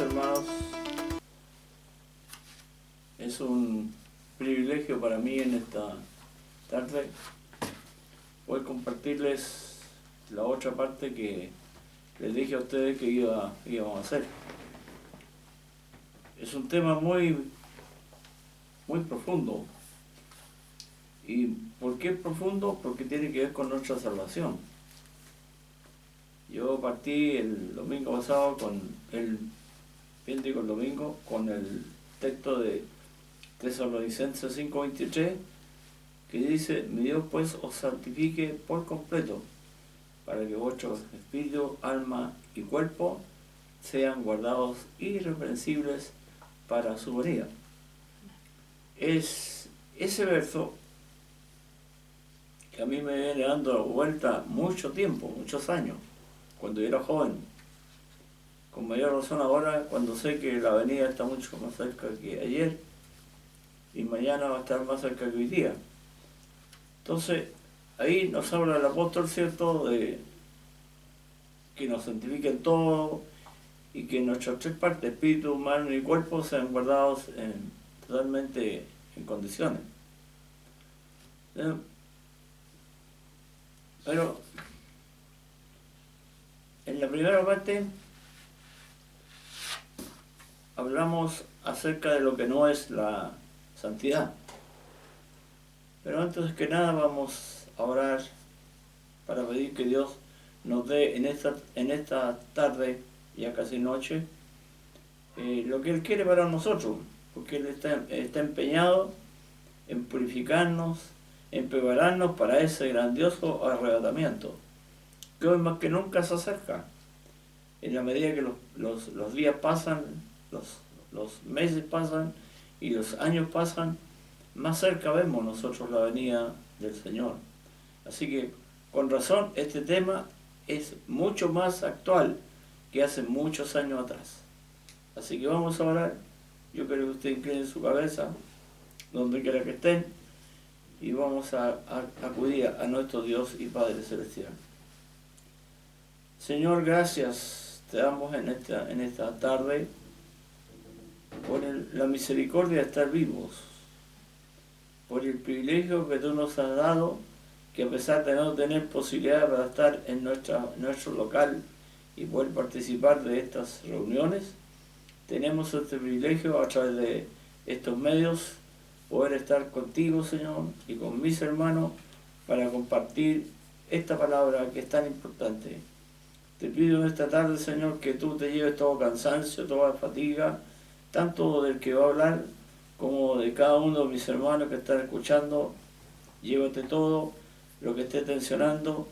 hermanos. Es un privilegio para mí en esta tarde poder compartirles la otra parte que les dije a ustedes que íbamos a hacer. Es un tema muy profundo. ¿Y por qué es profundo? Porque tiene que ver con nuestra salvación. Yo partí el domingo pasado con el texto de Tesalonicenses 5:23, que dice: mi Dios pues os santifique por completo, para que vuestros espíritu, alma y cuerpo sean guardados irreprensibles para su venida. Es ese verso que a mí me viene dando vuelta mucho tiempo, muchos años, cuando yo era joven. Con mayor razón ahora, cuando sé que la venida está mucho más cerca que ayer y mañana va a estar más cerca que hoy día. Entonces, ahí nos habla el apóstol, ¿cierto?, de que nos santifiquen todo y que nuestras tres partes, espíritu, alma y cuerpo, sean guardados totalmente en condiciones. Pero en la primera parte hablamos acerca de lo que no es la santidad. Pero antes que nada vamos a orar para pedir que Dios nos dé en esta tarde, ya casi noche, lo que Él quiere para nosotros, porque Él está empeñado en purificarnos, en prepararnos para ese grandioso arrebatamiento, que hoy más que nunca se acerca. En la medida que los días pasan, los meses pasan y los años pasan, más cerca vemos nosotros la venida del Señor. Así que, con razón, este tema es mucho más actual que hace muchos años atrás. Así que vamos a orar. Yo quiero que usted incline su cabeza, donde quiera que estén, y vamos a acudir a nuestro Dios y Padre Celestial. Señor, gracias te damos en esta tarde por la misericordia de estar vivos, por el privilegio que tú nos has dado, que a pesar de no tener posibilidad para estar en nuestro local y poder participar de estas reuniones, tenemos este privilegio a través de estos medios, poder estar contigo, Señor, y con mis hermanos para compartir esta palabra que es tan importante. Te pido en esta tarde, Señor, que tú te lleves todo cansancio, toda fatiga, tanto del que va a hablar como de cada uno de mis hermanos que están escuchando. Llévate todo lo que esté tensionando.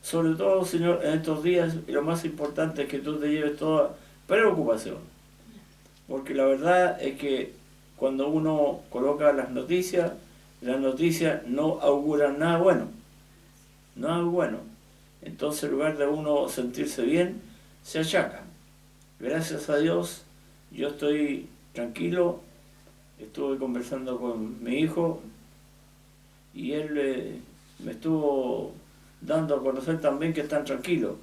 Sobre todo, Señor, en estos días, y lo más importante es que tú te lleves toda preocupación. Porque la verdad es que cuando uno coloca las noticias no auguran nada bueno. Nada bueno. Entonces, en lugar de uno sentirse bien, se achaca. Gracias a Dios, yo estoy tranquilo. Estuve conversando con mi hijo y él me estuvo dando a conocer también que están tranquilos.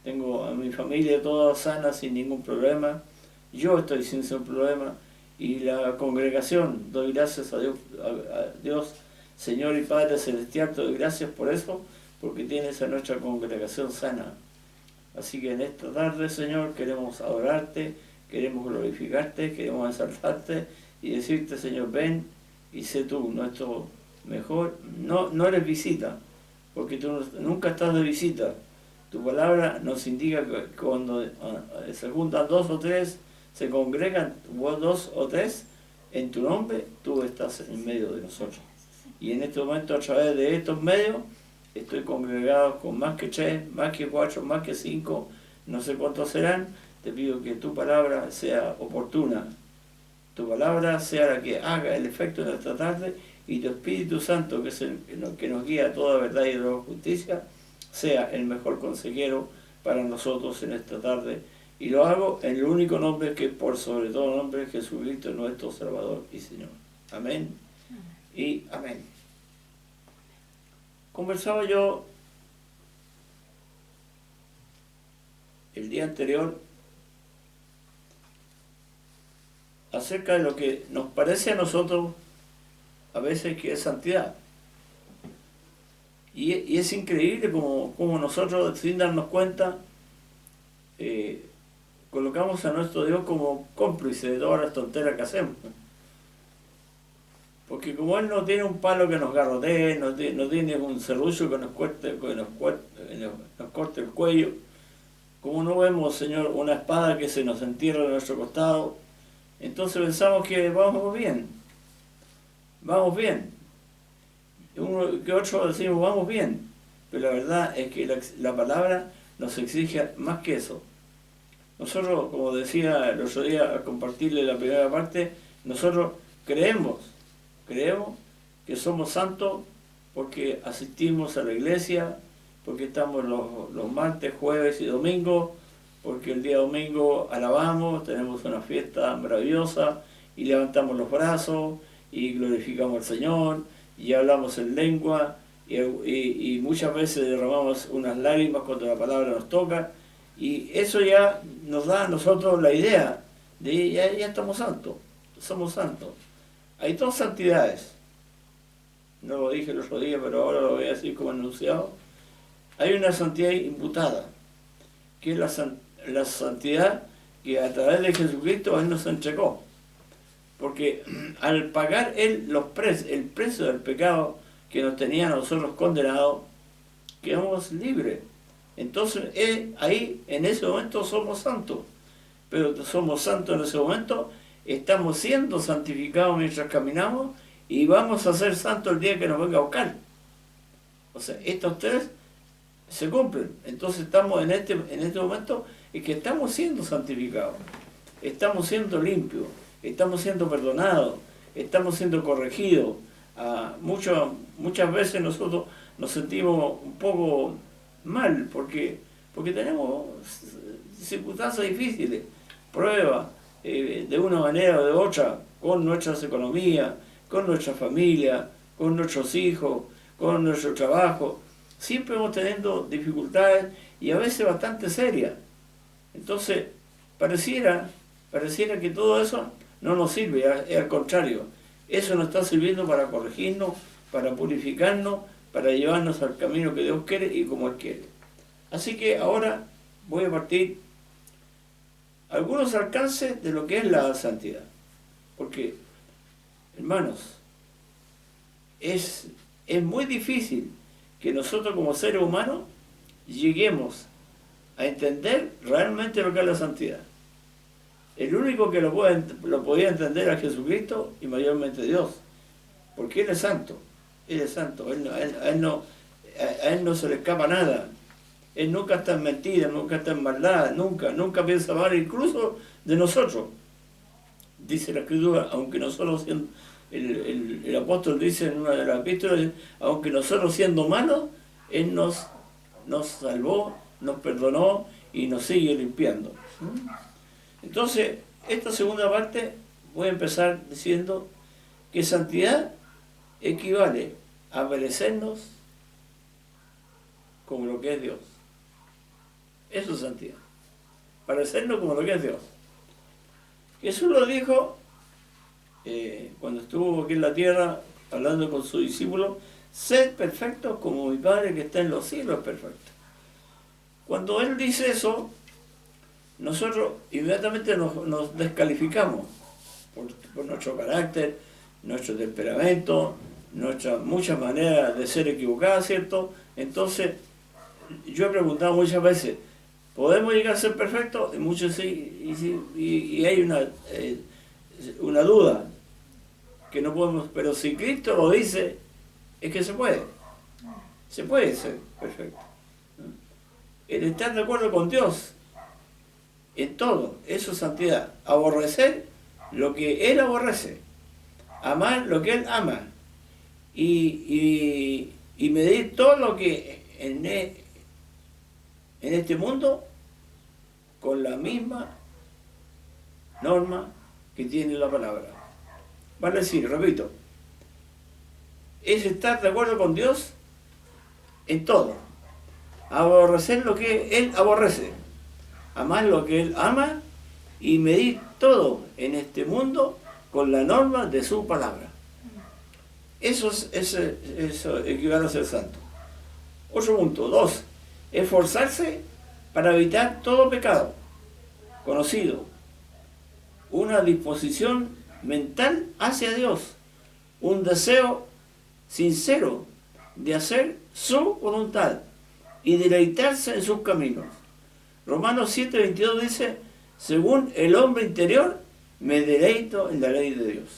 Tengo a mi familia toda sana, sin ningún problema. Yo estoy sin problema. Y la congregación, doy gracias a Dios, Señor y Padre Celestial, te doy gracias por eso, porque tienes a nuestra congregación sana. Así que en esta tarde, Señor, queremos adorarte, queremos glorificarte, queremos exaltarte y decirte, Señor, ven y sé tú nuestro mejor. No eres visita, porque tú nunca estás de visita. Tu palabra nos indica que cuando se juntan dos o tres, se congregan dos o tres en tu nombre, tú estás en medio de nosotros. Y en este momento, a través de estos medios, estoy congregado con más que 3, más que 4, más que 5, no sé cuántos serán. Te pido que tu palabra sea oportuna, tu palabra sea la que haga el efecto de esta tarde, y tu Espíritu Santo, que es el que nos guía a toda verdad y toda justicia, sea el mejor consejero para nosotros en esta tarde. Y lo hago en el único nombre que por sobre todo nombre, Jesucristo, nuestro Salvador y Señor. Amén y amén. Conversaba yo el día anterior acerca de lo que nos parece a nosotros a veces que es santidad. Y es increíble como nosotros, sin darnos cuenta, colocamos a nuestro Dios como cómplice de todas las tonteras que hacemos. Porque como Él no tiene un palo que nos garrotee, no tiene un serrucho que nos corte el cuello, como no vemos, Señor, una espada que se nos entierra en nuestro costado, entonces pensamos que vamos bien. Uno que otro decimos vamos bien, pero la verdad es que la palabra nos exige más que eso. Nosotros, como decía el otro día al compartirle la primera parte, nosotros creemos que somos santos porque asistimos a la iglesia, porque estamos los martes, jueves y domingos, porque el día domingo alabamos, tenemos una fiesta maravillosa y levantamos los brazos y glorificamos al Señor y hablamos en lengua y muchas veces derramamos unas lágrimas cuando la palabra nos toca, y eso ya nos da a nosotros la idea de ya estamos santos, somos santos. Hay dos santidades, no lo dije el otro día, pero ahora lo voy a decir como enunciado. Hay una santidad imputada, que es la santidad que a través de Jesucristo Él nos entregó. Porque al pagar Él el precio del pecado que nos tenía a nosotros condenados, quedamos libres. Entonces ahí en ese momento somos santos. Pero somos santos en ese momento, estamos siendo santificados mientras caminamos y vamos a ser santos el día que nos venga a buscar. O sea, estos tres se cumplen. Entonces estamos en este momento en que estamos siendo santificados, estamos siendo limpios, estamos siendo perdonados, estamos siendo corregidos. Muchas veces nosotros nos sentimos un poco mal porque tenemos circunstancias difíciles, pruebas de una manera o de otra, con nuestras economías, con nuestra familia, con nuestros hijos, con nuestro trabajo. Siempre vamos teniendo dificultades y a veces bastante serias. Entonces, pareciera que todo eso no nos sirve, al contrario, eso nos está sirviendo para corregirnos, para purificarnos, para llevarnos al camino que Dios quiere y como Él quiere. Así que ahora voy a partir algunos alcances de lo que es la santidad. Porque, hermanos, es muy difícil que nosotros como seres humanos lleguemos a entender realmente lo que es la santidad. El único que lo podía entender era Jesucristo y mayormente Dios, porque Él es santo, a Él no se le escapa nada. Él nunca está en mentira, nunca está en maldad, nunca piensa mal, incluso de nosotros. Dice la Escritura, aunque nosotros siendo, el apóstol dice en una de las epístolas, aunque nosotros siendo malos, Él nos salvó, nos perdonó y nos sigue limpiando. Entonces, esta segunda parte voy a empezar diciendo que santidad equivale a parecernos como lo que es Dios. Eso es santidad. Parecernos como lo que es Dios. Jesús lo dijo cuando estuvo aquí en la tierra hablando con sus discípulos: sed perfectos como mi Padre que está en los cielos es perfecto. Cuando Él dice eso, nosotros inmediatamente nos descalificamos por nuestro carácter, nuestro temperamento, nuestras muchas maneras de ser equivocadas, ¿cierto? Entonces, yo he preguntado muchas veces, ¿podemos llegar a ser perfectos? Y muchos sí, y hay una duda, que no podemos, pero si Cristo lo dice, es que se puede ser perfecto. El estar de acuerdo con Dios en todo, eso es santidad. Aborrecer lo que Él aborrece, amar lo que Él ama, y medir todo lo que en este mundo con la misma norma que tiene la palabra. Vale decir, repito, es estar de acuerdo con Dios en todo, aborrecer lo que Él aborrece, amar lo que Él ama y medir todo en este mundo con la norma de su palabra. Eso equivale a ser santo. Otro punto, 2. Esforzarse para evitar todo pecado conocido. Una disposición mental hacia Dios. Un deseo sincero de hacer su voluntad y deleitarse en sus caminos. Romanos 7:22 dice, según el hombre interior, me deleito en la ley de Dios.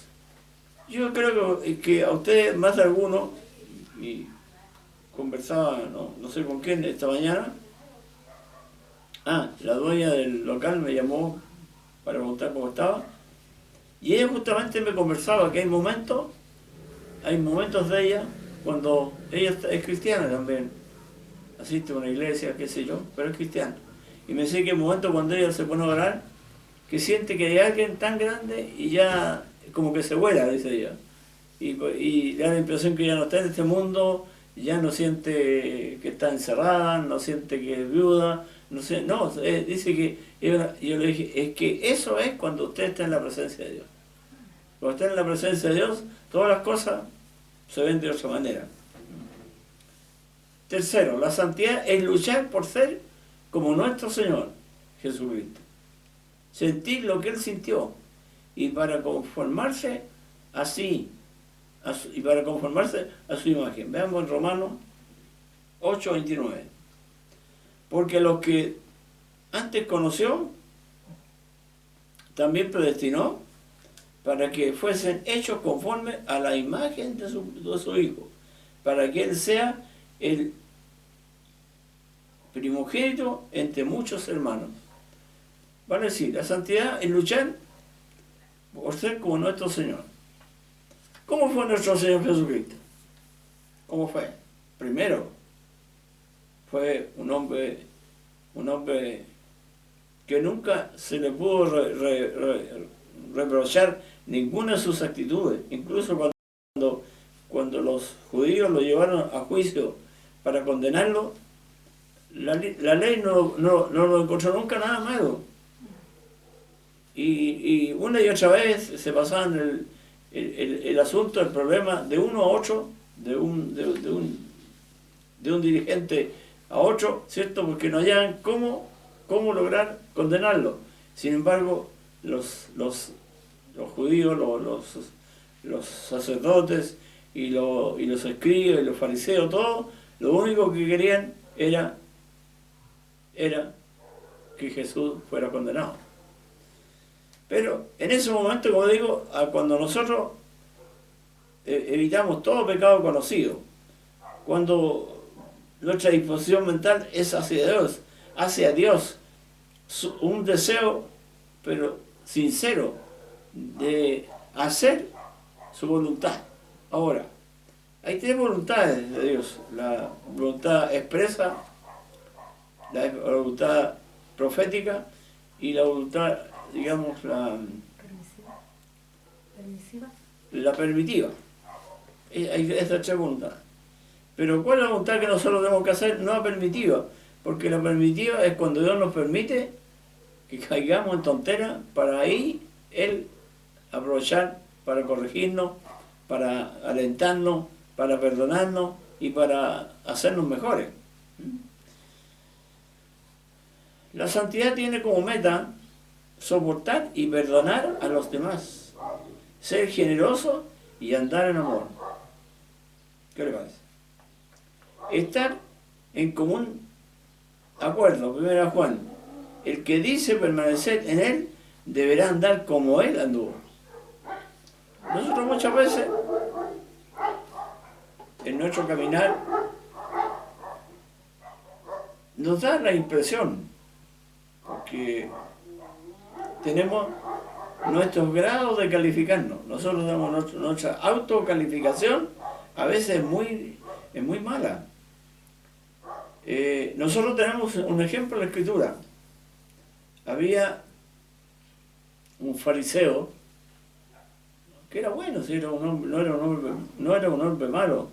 Yo creo que a ustedes, más de alguno, y conversaba, no sé con quién esta mañana, la dueña del local me llamó para preguntar cómo estaba, y ella justamente me conversaba que hay momentos de ella, cuando ella es cristiana también, asiste a una iglesia, qué sé yo, pero es cristiana. Y me decía que hay momentos cuando ella se pone a orar, que siente que hay alguien tan grande y ya como que se vuela, dice ella. Y le da la impresión que ya no está en este mundo, ya no siente que está encerrada, no siente que es viuda, dice que, yo le dije, es que eso es cuando usted está en la presencia de Dios. Cuando está en la presencia de Dios, todas las cosas se ven de otra manera. Tercero, la santidad es luchar por ser como nuestro Señor Jesucristo. Sentir lo que Él sintió y para conformarse así, y para conformarse a su imagen. Veamos en Romanos 8:29. Porque los que antes conoció, también predestinó para que fuesen hechos conforme a la imagen de su Hijo, para que Él sea el primogénito entre muchos hermanos. Vale decir, la santidad es luchar por ser como nuestro Señor. ¿Cómo fue nuestro Señor Jesucristo? ¿Cómo fue? Primero, fue un hombre que nunca se le pudo reprochar ninguna de sus actitudes. Incluso cuando los judíos lo llevaron a juicio para condenarlo, la ley no lo encontró nunca nada malo. Y una y otra vez se pasaban el asunto, el problema de uno a otro, de un dirigente a otro, ¿cierto? Porque no hallaban cómo lograr condenarlo. Sin embargo, los judíos, los sacerdotes y los escribas y los fariseos, todos, lo único que querían era que Jesús fuera condenado. Pero en ese momento, como digo, cuando nosotros evitamos todo pecado conocido, cuando nuestra disposición mental es hacia Dios, un deseo, pero sincero, de hacer su voluntad. Ahora, hay tres voluntades de Dios: la voluntad expresa, la voluntad profética y la voluntad, digamos, la permitiva. Hay esas tres voluntades. Pero ¿cuál es la voluntad que nosotros tenemos que hacer? No la permitiva, porque la permitiva es cuando Dios nos permite que caigamos en tonteras para ahí Él aprovechar para corregirnos, para alentarnos, para perdonarnos y para hacernos mejores. La santidad tiene como meta soportar y perdonar a los demás, ser generoso y andar en amor. ¿Qué le parece? Estar en común acuerdo. 1 Juan: el que dice permanecer en Él deberá andar como Él anduvo. Nosotros muchas veces en nuestro caminar nos da la impresión, porque tenemos nuestros grados de calificarnos. Nosotros damos nuestra autocalificación, a veces es muy mala. Nosotros tenemos un ejemplo en la Escritura. Había un fariseo que era bueno, si era un hombre, no era un hombre malo.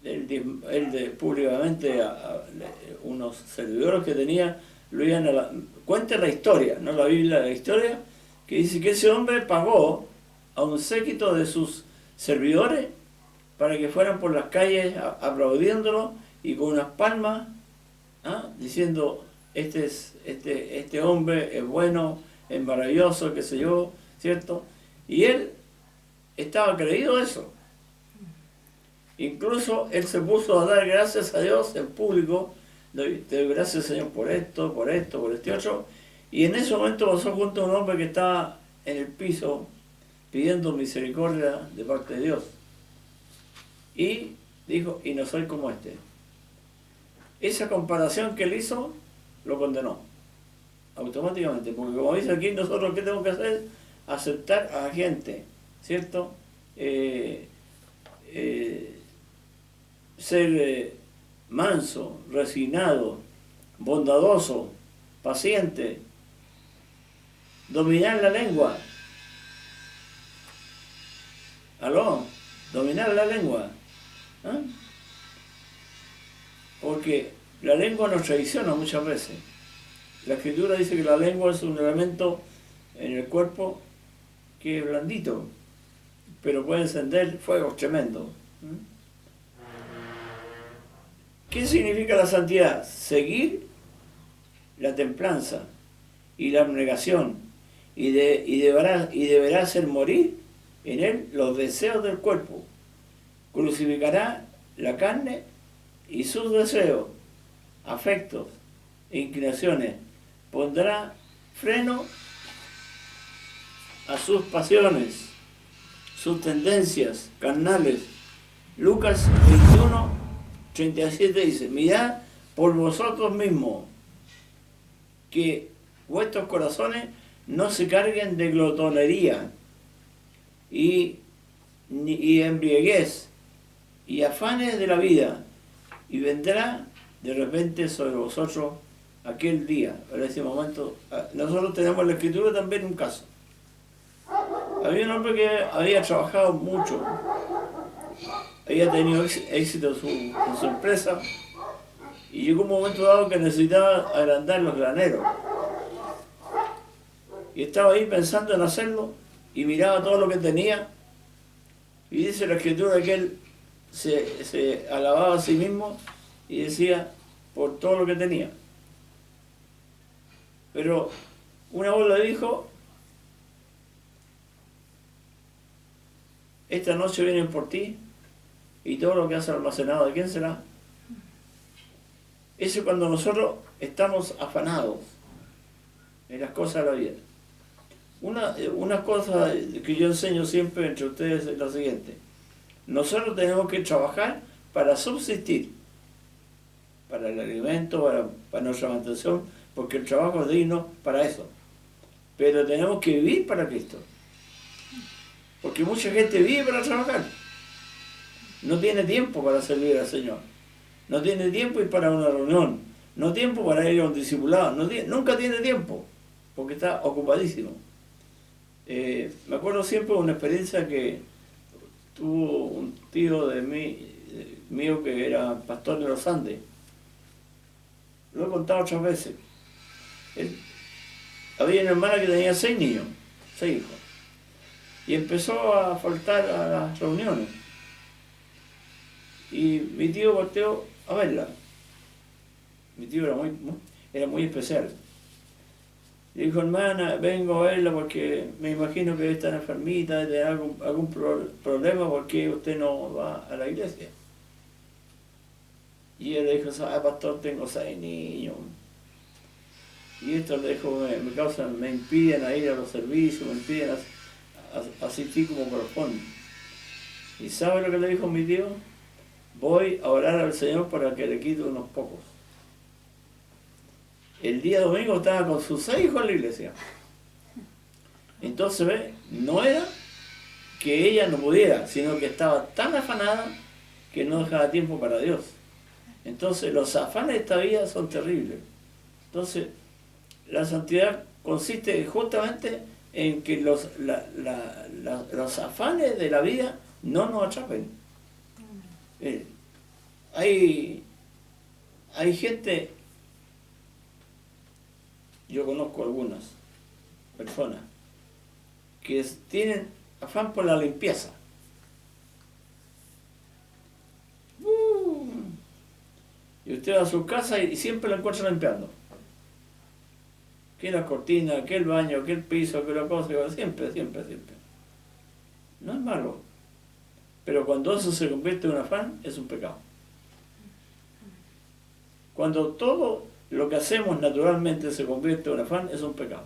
Él públicamente, unos servidores que tenía, lo iban cuenta la historia, no la Biblia, la historia, que dice que ese hombre pagó a un séquito de sus servidores para que fueran por las calles aplaudiéndolo y con unas palmas, diciendo, este hombre es bueno, es maravilloso, qué sé yo, ¿cierto? Y él estaba creído de eso. Incluso él se puso a dar gracias a Dios en público. Te doy gracias, Señor, por esto, por este otro. Y en ese momento pasó junto a un hombre que estaba en el piso pidiendo misericordia de parte de Dios. Y dijo, y no soy como este. Esa comparación que él hizo, lo condenó. Automáticamente. Porque como dice aquí, nosotros ¿qué tenemos que hacer? Aceptar a la gente, ¿cierto? Ser manso, resignado, bondadoso, paciente, dominar la lengua. ¿Aló? Dominar la lengua. Porque la lengua nos traiciona muchas veces. La Escritura dice que la lengua es un elemento en el cuerpo que es blandito, pero puede encender fuegos tremendos. ¿Qué significa la santidad? Seguir la templanza y la abnegación, y deberá hacer morir en él los deseos del cuerpo. Crucificará la carne y sus deseos, afectos e inclinaciones. Pondrá freno a sus pasiones, sus tendencias carnales. Lucas 21:37 dice, mirad por vosotros mismos que vuestros corazones no se carguen de glotonería y embriaguez y afanes de la vida, y vendrá de repente sobre vosotros aquel día. En ese momento, nosotros tenemos en la Escritura también un caso. Había un hombre que había trabajado mucho, había tenido éxito en su empresa, y llegó un momento dado que necesitaba agrandar los graneros. Y estaba ahí pensando en hacerlo, y miraba todo lo que tenía, y dice la Escritura que él se alababa a sí mismo y decía por todo lo que tenía. Pero una voz le dijo, esta noche vienen por ti, y todo lo que has almacenado, ¿de quién será? Eso es cuando nosotros estamos afanados en las cosas de la vida. Una cosa que yo enseño siempre entre ustedes es la siguiente. Nosotros tenemos que trabajar para subsistir, para el alimento, para nuestra mantención, porque el trabajo es digno para eso. Pero tenemos que vivir para Cristo. Porque mucha gente vive para trabajar. No tiene tiempo para servir al Señor. No tiene tiempo ir para una reunión. No tiene tiempo para ir a un discipulado. Nunca tiene tiempo, porque está ocupadísimo. Me acuerdo siempre de una experiencia que tuvo un tío mío que era pastor de los Andes. Lo he contado otras veces. Había una hermana que tenía 6 niños, 6 hijos. Y empezó a faltar a las reuniones. Y mi tío volteó a verla. Mi tío era muy especial. Y dijo, hermana, vengo a verla porque me imagino que está enfermita, de algún problema, porque usted no va a la iglesia. Y él le dijo, pastor, tengo 6 niños. Y esto le dijo, me impiden a ir a los servicios, me impiden asistir como corresponde. ¿Y sabe lo que le dijo mi tío? Voy a orar al Señor para que le quite unos pocos. El día domingo estaba con sus 6 hijos en la iglesia. Entonces, no era que ella no pudiera, sino que estaba tan afanada que no dejaba tiempo para Dios. Entonces, los afanes de esta vida son terribles. Entonces, la santidad consiste justamente en que los afanes de la vida no nos atrapen. Hay gente yo conozco algunas personas que tienen afán por la limpieza. Y usted va a su casa y siempre la encuentra limpiando. Que la cortina, que el baño, que el piso, que la cosa, siempre. No es malo. Pero cuando eso se convierte en un afán, es un pecado. Cuando todo lo que hacemos naturalmente se convierte en un afán, es un pecado.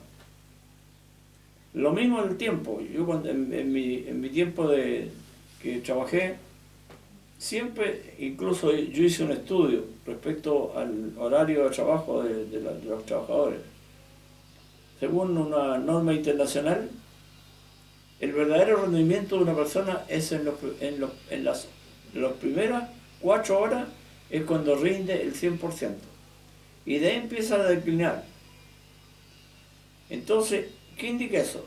Lo mismo en el tiempo. Yo cuando, en mi tiempo que trabajé, siempre, incluso yo hice un estudio respecto al horario de trabajo de los trabajadores. Según una norma internacional, el verdadero rendimiento de una persona es en las primeras 4 horas, es cuando rinde el 100%. Y de ahí empieza a declinar. Entonces, ¿qué indica eso?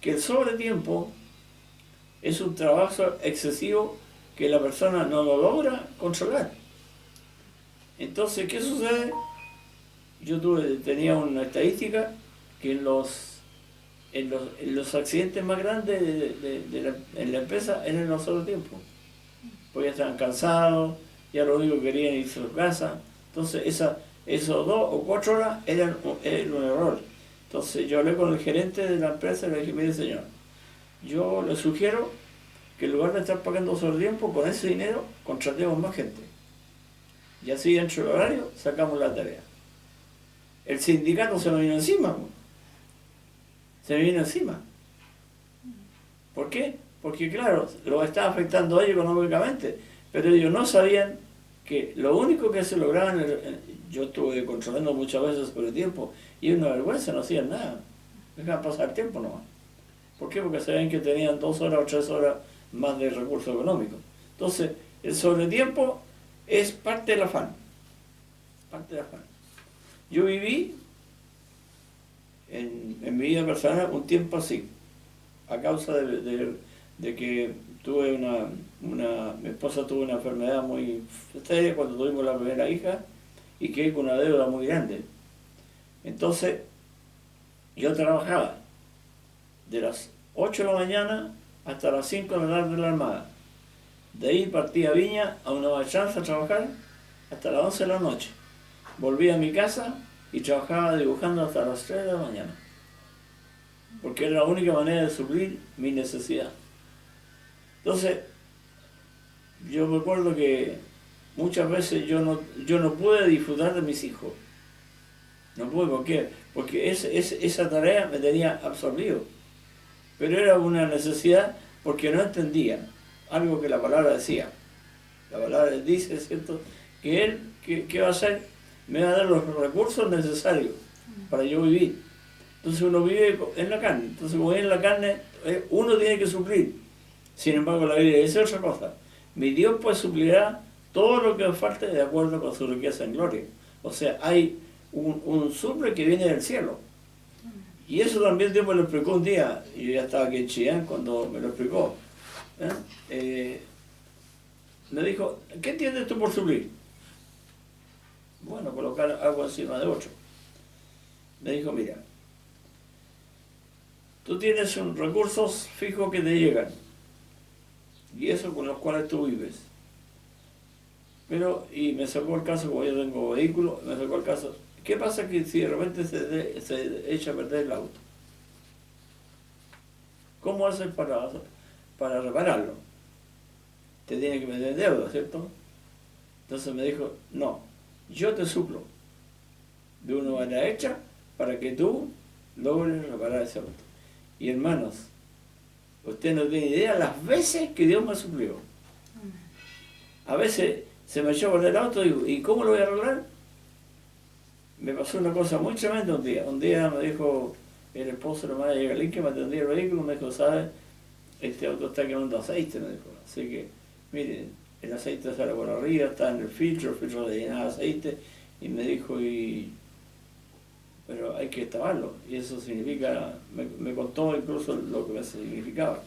Que el sobretiempo es un trabajo excesivo que la persona no lo logra controlar. Entonces, ¿qué sucede? Yo tenía una estadística que en los accidentes más grandes en la empresa eran los sobretiempos. Porque ya estaban cansados, ya lo único que querían irse a su casa. Entonces, esos 2 o 4 horas eran un error. Entonces, yo hablé con el gerente de la empresa y le dije, mire señor, yo le sugiero que en lugar de estar pagando sobretiempo, con ese dinero contratemos más gente. Y así dentro del horario sacamos la tarea. El sindicato se me vino encima. Se me vino encima. ¿Por qué? Porque claro, lo estaba afectando a ellos económicamente, pero ellos no sabían que lo único que se lograban, yo estuve controlando muchas veces por el tiempo, y una vergüenza, no hacían nada. Dejaban pasar tiempo nomás. ¿Por qué? Porque sabían que tenían 2 horas o 3 horas más de recursos económicos. Entonces, el sobretiempo es parte del afán. Parte del afán. Yo viví en mi vida personal un tiempo así, a causa de que tuve mi esposa tuvo una enfermedad muy seria cuando tuvimos la primera hija y quedé con una deuda muy grande. Entonces, yo trabajaba de las 8 de la mañana hasta las 5 de la tarde en la Armada. De ahí partí a Viña, a una bachanza a trabajar hasta las 11 de la noche. Volví a mi casa y trabajaba dibujando hasta las 3 de la mañana. Porque era la única manera de suplir mi necesidad. Entonces, yo me acuerdo que muchas veces yo no pude disfrutar de mis hijos. No pude, ¿por qué? Porque esa tarea me tenía absorbido. Pero era una necesidad porque no entendía algo que la palabra decía. La palabra dice, ¿cierto?, que Él, ¿qué va a hacer? Me va a dar los recursos necesarios para yo vivir. Entonces uno vive en la carne. Entonces como vive en la carne, uno tiene que suplir. Sin embargo, la Biblia dice otra cosa. Mi Dios pues suplirá todo lo que os falte de acuerdo con su riqueza en gloria. O sea, hay un suple que viene del cielo. Y eso también Dios me lo explicó un día. Yo ya estaba aquí en Chillán cuando me lo explicó. Me dijo, ¿qué entiendes tú por suplir? Bueno, colocar algo encima de otro. Me dijo, mira, tú tienes recursos fijos que te llegan, y eso con los cuales tú vives. Pero, y me sacó el caso, como yo tengo vehículo, me sacó el caso, ¿qué pasa que si de repente se echa a perder el auto? ¿Cómo haces para repararlo? Te tiene que meter deuda, ¿cierto? Entonces me dijo, no, yo te suplo de una manera hecha para que tú logres reparar ese auto. Y hermanos, usted no tiene idea las veces que Dios me suplió. A veces se me echó por el auto y digo, ¿y cómo lo voy a arreglar? Me pasó una cosa muy tremenda un día. Un día me dijo el esposo de la madre de Galín que me atendía el vehículo, me dijo, ¿sabes? Este auto está quemando aceite, me dijo. Así que, miren, el aceite sale por arriba, está en el filtro le llenaba aceite, y me dijo, pero hay que taparlo, y eso significa, me contó incluso lo que me significaba.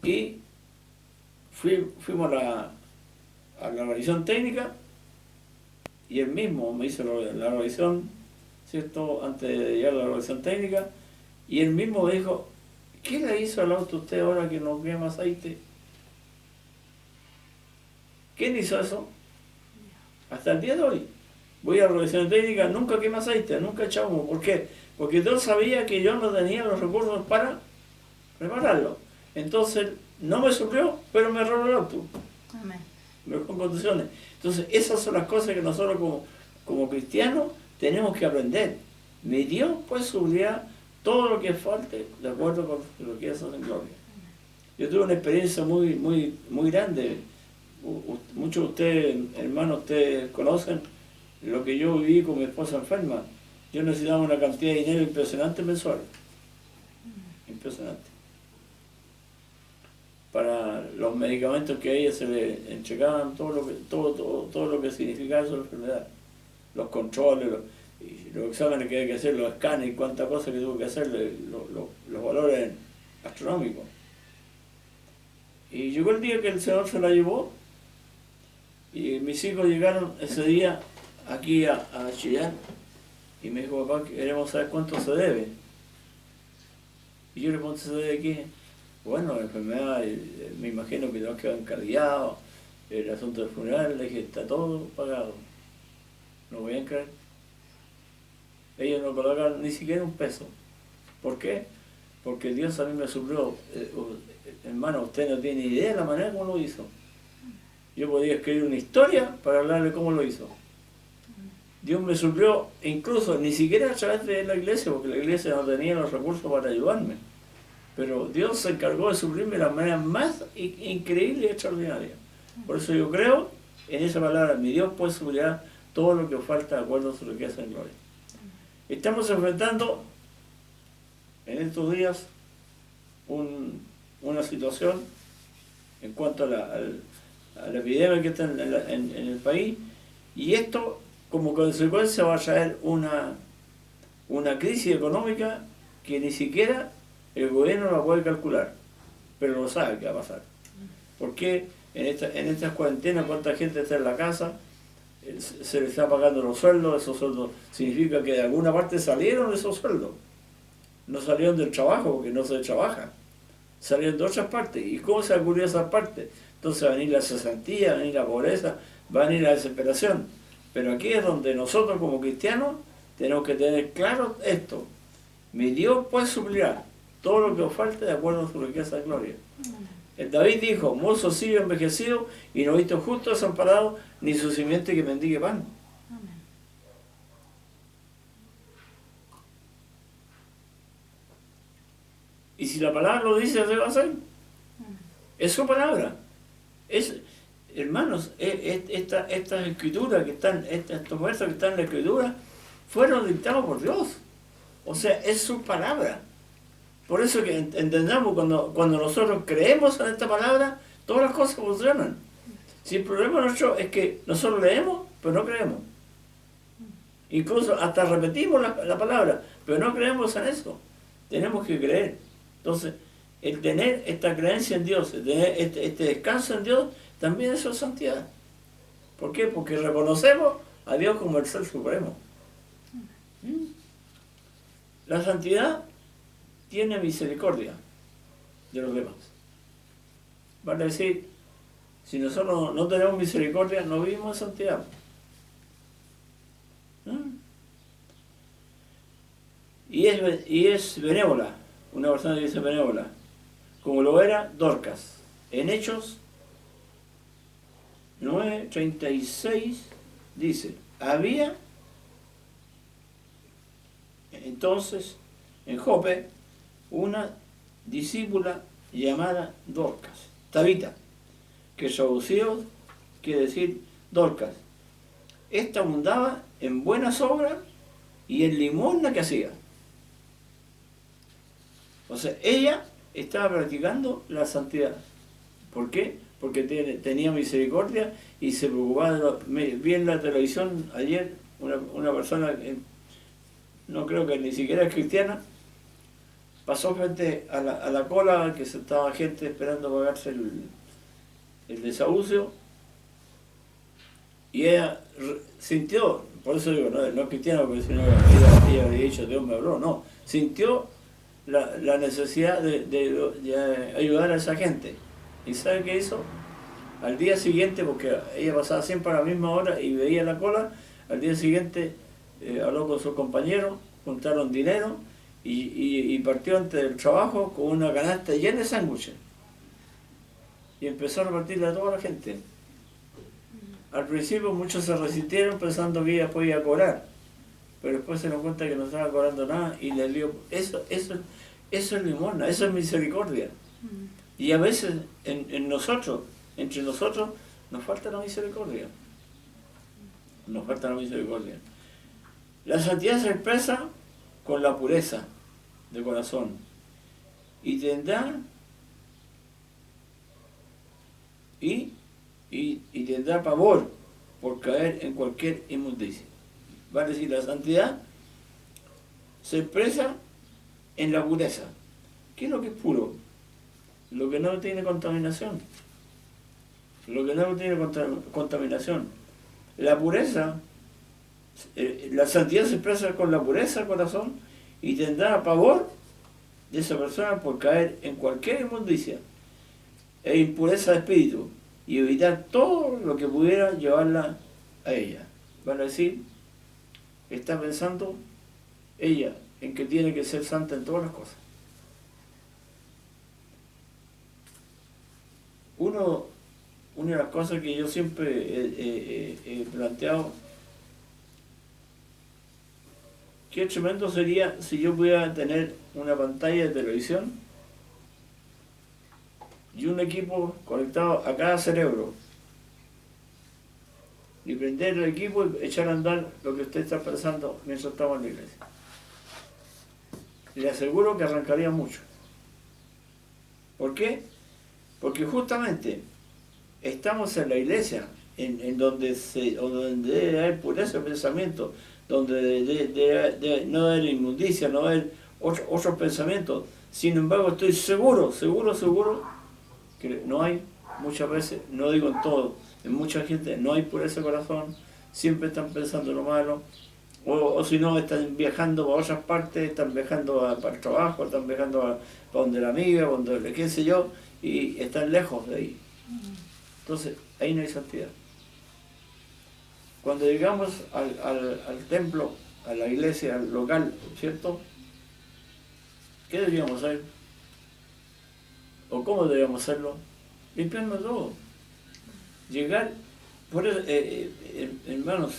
Y fuimos a la revisión técnica, y él mismo me hizo la revisión, ¿cierto? Antes de llegar a la revisión técnica, y él mismo me dijo, ¿qué le hizo al auto usted ahora que no quema aceite? ¿Quién hizo eso? Hasta el día de hoy. Voy a la revisión técnica, nunca quema aceite, nunca echa humo. ¿Por qué? Porque Dios sabía que yo no tenía los recursos para repararlo. Entonces, no me suplió, pero me arregló el auto. Amén. Me dejó en condiciones. Entonces, esas son las cosas que nosotros como cristianos tenemos que aprender. Mi Dios puede suplir todo lo que falte de acuerdo con lo que hace en gloria. Yo tuve una experiencia muy grande. Muchos de ustedes, hermanos, ustedes conocen lo que yo viví con mi esposa enferma. Yo necesitaba una cantidad de dinero impresionante mensual. Impresionante. Para los medicamentos que a ella se le entregaban, todo lo que significaba esa enfermedad. Los controles, los exámenes que hay que hacer, los escáneres, cuántas cosas que tuvo que hacer, los valores astronómicos. Y llegó el día que el Señor se la llevó, y mis hijos llegaron ese día aquí a Chillán, y me dijo, papá, queremos saber cuánto se debe. Y yo le pregunté, ¿se debe qué? Bueno, la enfermedad, me imagino que tenemos que quedar encarrilados, el asunto del funeral, le dije, está todo pagado. No voy a creer. Ellos no colocaron ni siquiera un peso. ¿Por qué? Porque Dios a mí me suplió. Hermano, usted no tiene ni idea de la manera como lo hizo. Yo podía escribir una historia para hablarle cómo lo hizo. Dios me suplió, incluso ni siquiera a través de la iglesia, porque la iglesia no tenía los recursos para ayudarme. Pero Dios se encargó de suplirme de la manera más increíble y extraordinaria. Por eso yo creo en esa palabra, mi Dios puede suplir todo lo que falta de acuerdo a su riqueza en gloria. Estamos enfrentando en estos días una situación en cuanto a la epidemia que está en el país, y esto como consecuencia va a traer una crisis económica que ni siquiera el gobierno la puede calcular, pero lo sabe que va a pasar. Porque en estas cuarentenas, cuánta gente está en la casa, se le está pagando los sueldos, esos sueldos significa que de alguna parte salieron esos sueldos. No salieron del trabajo, porque no se trabaja. Salieron de otras partes. ¿Y cómo se ocurrió esa parte? Entonces va a venir la cesantía, va a venir la pobreza, va a venir la desesperación. Pero aquí es donde nosotros como cristianos tenemos que tener claro esto. Mi Dios puede suplir todo lo que os falte de acuerdo a su riqueza de gloria. El David dijo, mozo sigue envejecido y no visto justo desamparado, ni su simiente que mendigue pan. Amén. Y si la palabra lo dice, así va a ser. Es su palabra. Hermanos, estas escrituras que están, estos versos que están en la escritura, fueron dictados por Dios. O sea, es su palabra. Por eso que entendamos, cuando nosotros creemos en esta palabra, todas las cosas funcionan. Si el problema nuestro es que nosotros leemos, pero no creemos. Incluso hasta repetimos la palabra, pero no creemos en eso. Tenemos que creer. Entonces, el tener esta creencia en Dios, el tener este descanso en Dios, también es su santidad. ¿Por qué? Porque reconocemos a Dios como el Ser Supremo. La santidad tiene misericordia de los demás. Vale decir, si nosotros no tenemos misericordia, no vivimos en santidad. Y es benévola, una persona que dice benévola, como lo era Dorcas. En Hechos 9:36 dice, había entonces en Jope una discípula llamada Dorcas, Tabita, que traducido quiere decir Dorcas. Esta abundaba en buenas obras y en limosna que hacía. O sea, ella estaba practicando la santidad. ¿Por qué? Porque tenía misericordia y se preocupaba. Vi en la televisión ayer una persona, no creo que ni siquiera es cristiana, pasó frente a la cola que se estaba gente esperando pagarse el desahucio, Y ella sintió, por eso digo, no es cristiana, porque si no ella había dicho, Dios me habló, no, sintió la necesidad de ayudar a esa gente. ¿Y sabe qué hizo? Al día siguiente, porque ella pasaba siempre a la misma hora y veía la cola, al día siguiente habló con sus compañeros, juntaron dinero y partió antes del trabajo con una canasta llena de sándwiches. Y empezó a repartirle a toda la gente. Al principio muchos se resistieron pensando que ella podía cobrar, pero después se dieron cuenta que no estaba cobrando nada y le dio... Eso es limosna, eso es misericordia. Y a veces en nosotros, entre nosotros, nos falta la misericordia. Nos falta la misericordia. La santidad se expresa con la pureza de corazón y tendrá tendrá pavor por caer en cualquier inmundicia. Vale decir, la santidad se expresa en la pureza. ¿Qué es lo que es puro? Lo que no tiene contaminación. Lo que no tiene contaminación. La pureza, la santidad se expresa con la pureza del corazón y tendrá pavor de esa persona por caer en cualquier inmundicia e impureza de espíritu y evitar todo lo que pudiera llevarla a ella. Van a decir, está pensando ella en que tiene que ser santa en todas las cosas. Una de las cosas que yo siempre he planteado, qué tremendo sería si yo pudiera tener una pantalla de televisión y un equipo conectado a cada cerebro y prender el equipo y echar a andar lo que usted está pensando mientras estamos en la iglesia. Le aseguro que arrancaría mucho. ¿Por qué? Porque justamente estamos en la iglesia, en donde debe haber pureza de pensamiento, donde no debe haber inmundicia, no debe haber otros pensamientos. Sin embargo, estoy seguro que no hay, muchas veces, no digo en todo, en mucha gente no hay pureza de corazón, siempre están pensando lo malo, o si no, están viajando para otras partes, están viajando para el trabajo, están viajando para donde la amiga, donde qué sé yo, y están lejos de ahí. Entonces, ahí no hay santidad. Cuando llegamos al templo, a la iglesia, al local, ¿cierto? ¿Qué deberíamos hacer? ¿O cómo deberíamos hacerlo? Limpiando todo. Llegar, por eso, hermanos,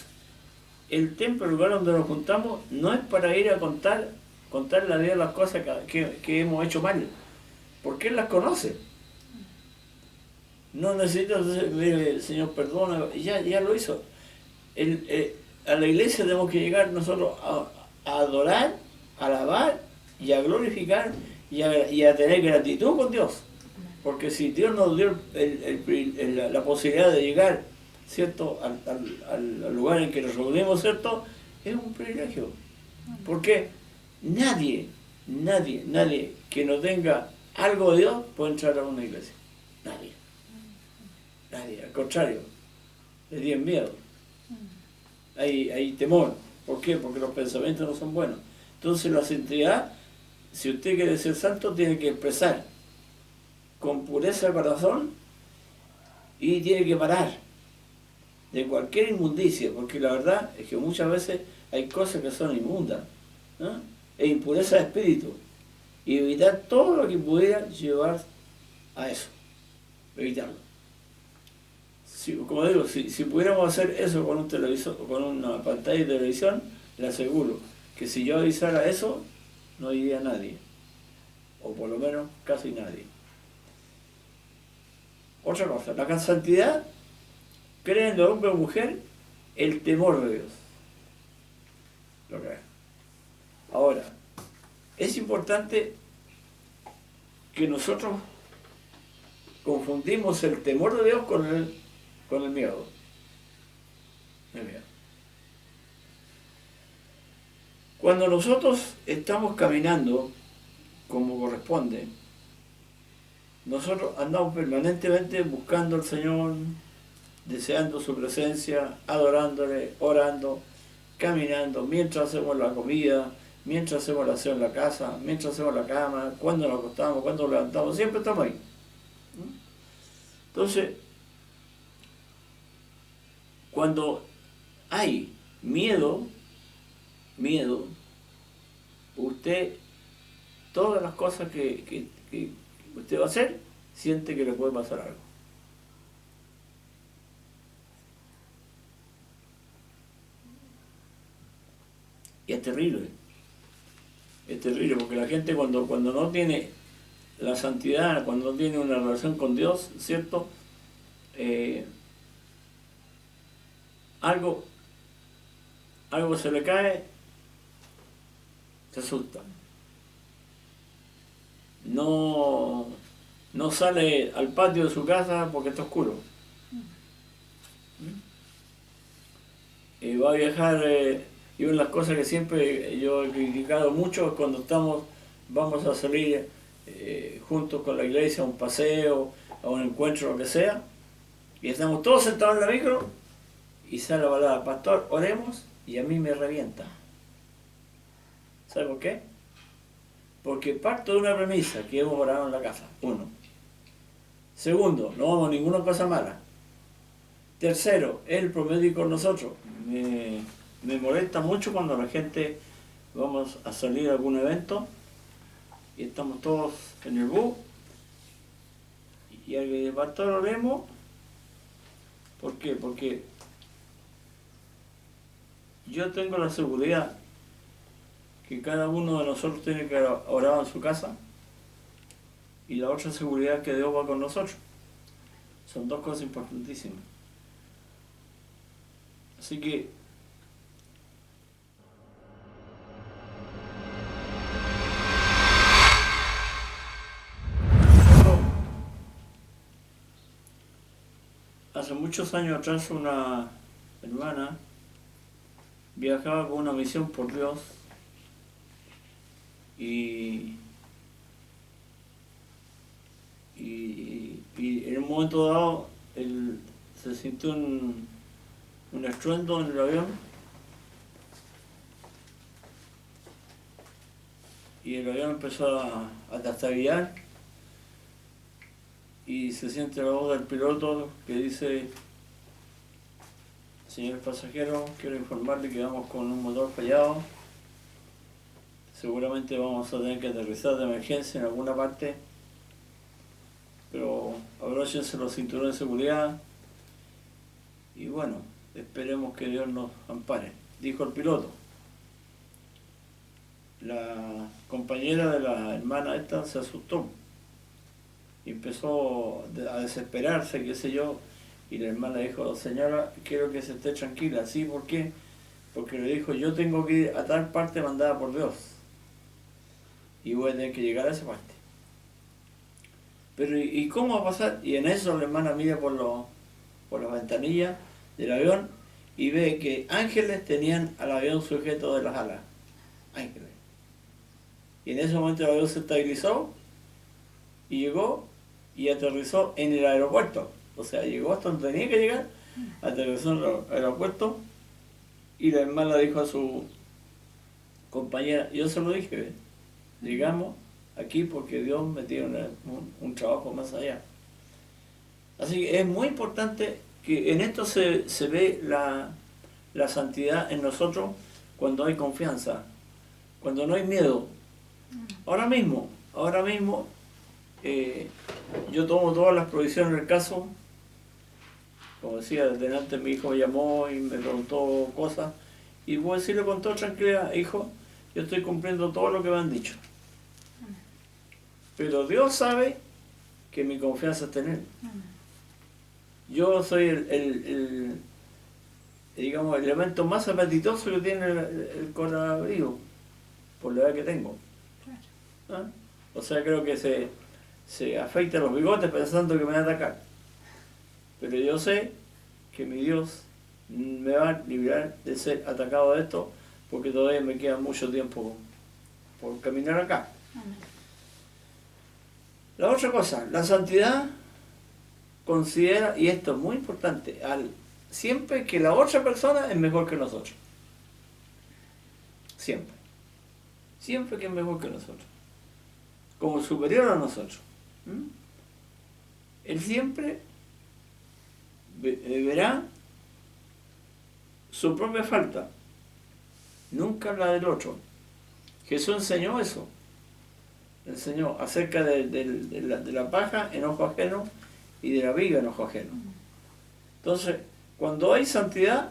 el templo, el lugar donde nos juntamos, no es para ir a contar la vida de las cosas que hemos hecho mal, porque Él las conoce. No necesita decir, Señor, perdona, ya lo hizo. A la iglesia tenemos que llegar nosotros a adorar, a alabar y a glorificar y a tener gratitud con Dios. Porque si Dios nos dio la posibilidad de llegar, ¿cierto?, al lugar en que nos reunimos, ¿cierto?, es un privilegio. Porque nadie que no tenga algo de Dios puede entrar a una iglesia. Nadie, al contrario, le tienen miedo. Hay temor. ¿Por qué? Porque los pensamientos no son buenos. Entonces la santidad, si usted quiere ser santo, tiene que expresar con pureza de corazón y tiene que parar de cualquier inmundicia, porque la verdad es que muchas veces hay cosas que son inmundas, ¿no? E impureza de espíritu, y evitar todo lo que pudiera llevar a eso, evitarlo. Como digo, si pudiéramos hacer eso con un televisor, con una pantalla de televisión, le aseguro que si yo avisara eso, no iría nadie, o por lo menos casi nadie. Otra cosa, la santidad crea en el hombre o mujer el temor de Dios. Lo crea. Ahora, es importante que nosotros confundimos el temor de Dios con el miedo. Cuando nosotros estamos caminando como corresponde, nosotros andamos permanentemente buscando al Señor, deseando su presencia, adorándole, orando, caminando, mientras hacemos la comida, mientras hacemos la aseo en la casa, mientras hacemos la cama, cuando nos acostamos, cuando nos levantamos, siempre estamos ahí. Entonces, cuando hay miedo, usted, todas las cosas que usted va a hacer, siente que le puede pasar algo. Y es terrible porque la gente cuando no tiene la santidad, cuando no tiene una relación con Dios, ¿cierto? Algo se le cae, se asusta. No sale al patio de su casa porque está oscuro. Va a viajar, y una de las cosas que siempre yo he criticado mucho es cuando vamos a salir juntos con la iglesia a un paseo, a un encuentro, lo que sea, y estamos todos sentados en la micro y sale la palabra, pastor, oremos, y a mí me revienta. ¿Sabe por qué? Porque parto de una premisa, que hemos orado en la casa, uno. Segundo, no vamos a ninguna cosa mala. Tercero, Él promedio con nosotros. Me molesta mucho cuando la gente vamos a salir a algún evento y estamos todos en el bus y al pastor oremos. ¿Por qué? Porque yo tengo la seguridad que cada uno de nosotros tiene que orar en su casa, y la otra seguridad es que Dios va con nosotros. Son dos cosas importantísimas. Así que hace muchos años atrás una hermana viajaba con una misión por Dios y en un momento dado se sintió un estruendo en el avión y el avión empezó a trastabillar y se siente la voz del piloto que dice: señor pasajero, quiero informarle que vamos con un motor fallado, seguramente vamos a tener que aterrizar de emergencia en alguna parte, pero abróchense los cinturones de seguridad y bueno, esperemos que Dios nos ampare, dijo el piloto. La compañera de la hermana esta se asustó y empezó a desesperarse, qué sé yo, y la hermana dijo: señora, quiero que se esté tranquila. ¿Sí? ¿Por qué? Porque le dijo: yo tengo que ir a tal parte mandada por Dios y voy a tener que llegar a esa parte. Pero ¿y cómo va a pasar? Y en eso la hermana mira por la ventanilla del avión y ve que ángeles tenían al avión sujeto de las alas. Ángeles. Y en ese momento el avión se estabilizó y llegó y aterrizó en el aeropuerto. O sea, llegó hasta donde tenía que llegar, aterrizó en el aeropuerto y la hermana dijo a su compañera: yo se lo dije, llegamos aquí porque Dios me tiene un trabajo más allá. Así que es muy importante que en esto se ve la santidad en nosotros cuando hay confianza, cuando no hay miedo. Ahora mismo, yo tomo todas las provisiones del caso. Como decía, delante mi hijo me llamó y me preguntó cosas, y voy a decirle con toda tranquilidad: hijo, yo estoy cumpliendo todo lo que me han dicho. Pero Dios sabe que mi confianza está en Él. Yo soy digamos, el elemento más apetitoso que tiene el coronavirus, por la edad que tengo. ¿Ah? O sea, creo que se afeita los bigotes pensando que me va a atacar. Pero yo sé que mi Dios me va a librar de ser atacado de esto, porque todavía me queda mucho tiempo por caminar acá. La otra cosa, la santidad considera, y esto es muy importante, siempre que la otra persona es mejor que nosotros. Siempre. Siempre que es mejor que nosotros. Como superior a nosotros. Él siempre verá su propia falta, nunca la del otro. Jesús enseñó eso. Enseñó acerca de la paja en ojo ajeno y de la viga en ojo ajeno. Entonces, cuando hay santidad,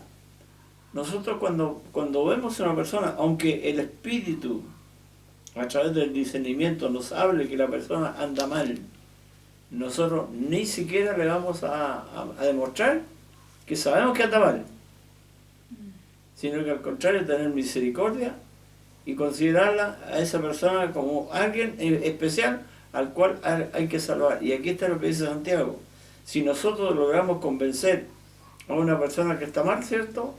nosotros cuando vemos a una persona, aunque el Espíritu a través del discernimiento nos hable que la persona anda mal, nosotros ni siquiera le vamos a demostrar que sabemos que anda mal, sino que al contrario, tener misericordia y considerarla a esa persona como alguien especial al cual hay que salvar. Y aquí está lo que dice Santiago: si nosotros logramos convencer a una persona que está mal, ¿cierto?,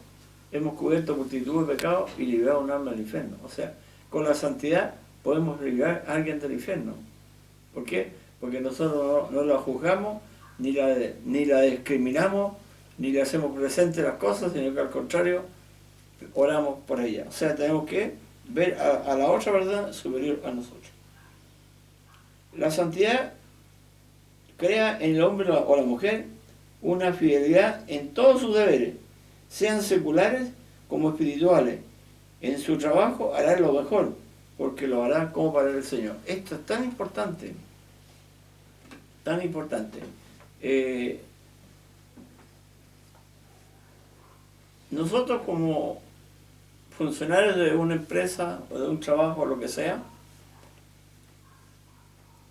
hemos cubierto multitud de pecados y librado un alma del infierno. O sea, con la santidad podemos librar a alguien del infierno. ¿Por qué? Porque nosotros no la juzgamos, ni la discriminamos, ni le hacemos presente las cosas, sino que al contrario, oramos por ella. O sea, tenemos que ver a la otra persona superior a nosotros. La santidad crea en el hombre o la mujer una fidelidad en todos sus deberes, sean seculares como espirituales. En su trabajo hará lo mejor, porque lo hará como para el Señor. Esto es tan importante, tan importante. Nosotros como funcionarios de una empresa o de un trabajo o lo que sea,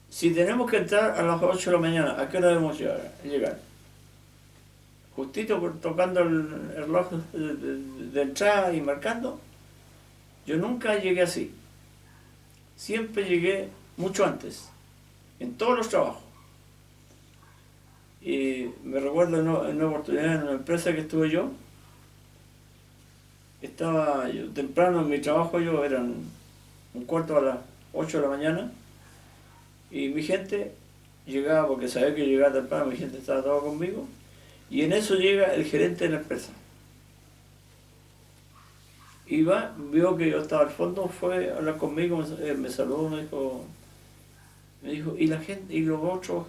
si tenemos que entrar a las 8 de la mañana, ¿a qué hora debemos llegar? Justito tocando el reloj de entrada y marcando. Yo nunca llegué así. Siempre llegué mucho antes, en todos los trabajos. Y me recuerdo en una oportunidad en una empresa que estuve yo, estaba yo temprano en mi trabajo, eran 7:45 a las 8 de la mañana, y mi gente llegaba, porque sabía que llegaba temprano, mi gente estaba toda conmigo, y en eso llega el gerente de la empresa. Y vio que yo estaba al fondo, fue a hablar conmigo, me saludó, me dijo, ¿y la gente, y los otros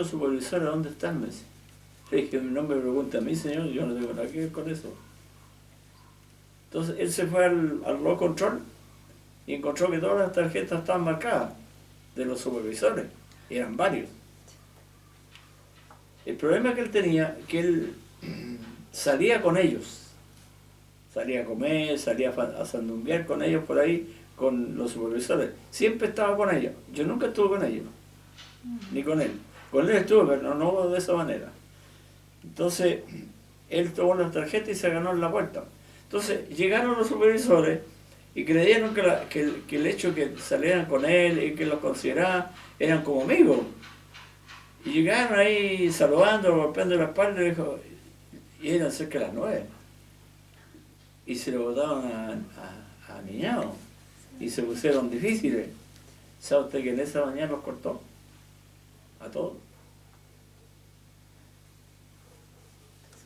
supervisores dónde están? Me dice. Le dije, no me pregunte a mí, señor, yo no tengo nada que ver con eso. Entonces él se fue al roll control y encontró que todas las tarjetas estaban marcadas de los supervisores, y eran varios. El problema que él tenía, que él salía con ellos, salía a comer, salía a sandunguear con ellos por ahí, con los supervisores. Siempre estaba con ellos. Yo nunca estuve con ellos, ni con él. Con él estuve, pero no de esa manera. Entonces, él tomó las tarjetas y se ganó en la puerta. Entonces, llegaron los supervisores y creyeron que el hecho que salieran con él y que los consideraban eran como amigos. Y llegaron ahí saludando, golpeando la espalda, y eran cerca de las 9. Y se lo botaban a niñados. Y se pusieron difíciles. ¿Sabe usted que en esa mañana los cortó? A todos.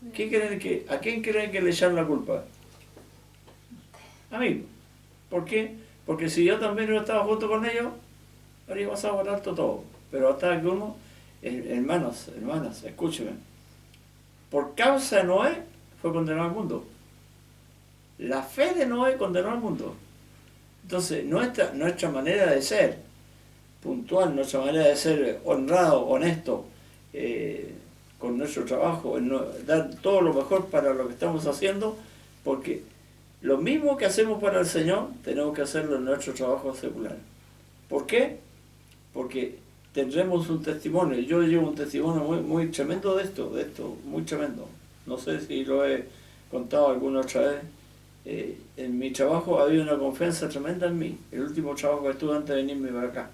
¿A quién creen que le echaron la culpa? A mí. ¿Por qué? Porque si yo también no estaba junto con ellos, habría pasado por alto todo. Pero hasta que uno, hermanas, escúcheme. Por causa de Noé fue condenado al mundo. La fe de Noé condenó al mundo. Entonces, nuestra manera de ser puntual, nuestra manera de ser honrado, honesto, con nuestro trabajo, dar todo lo mejor para lo que estamos haciendo, porque lo mismo que hacemos para el Señor, tenemos que hacerlo en nuestro trabajo secular. ¿Por qué? Porque tendremos un testimonio. Yo llevo un testimonio muy, muy tremendo de esto, muy tremendo. No sé si lo he contado alguna otra vez. En mi trabajo había una confianza tremenda en mí, el último trabajo que estuve antes de venirme para acá.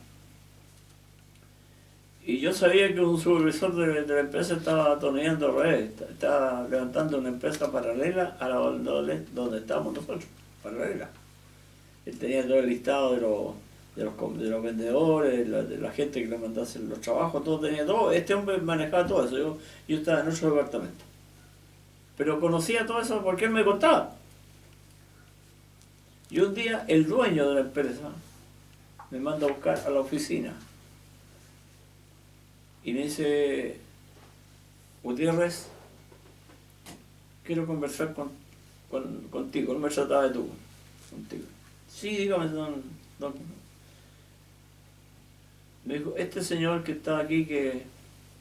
Y yo sabía que un supervisor de la empresa estaba atoneando redes, estaba levantando una empresa paralela a la donde estábamos nosotros, paralela. Él tenía todo el listado de de los vendedores, de la gente que le mandaba hacer los trabajos, todo tenía todo. Este hombre manejaba todo eso. Yo estaba en otro departamento. Pero conocía todo eso porque él me contaba. Y un día el dueño de la empresa me manda a buscar a la oficina. Y me dice, Gutiérrez, quiero conversar contigo. No me trataba de tú, contigo. Sí, dígame, don. Me dijo, este señor que está aquí, que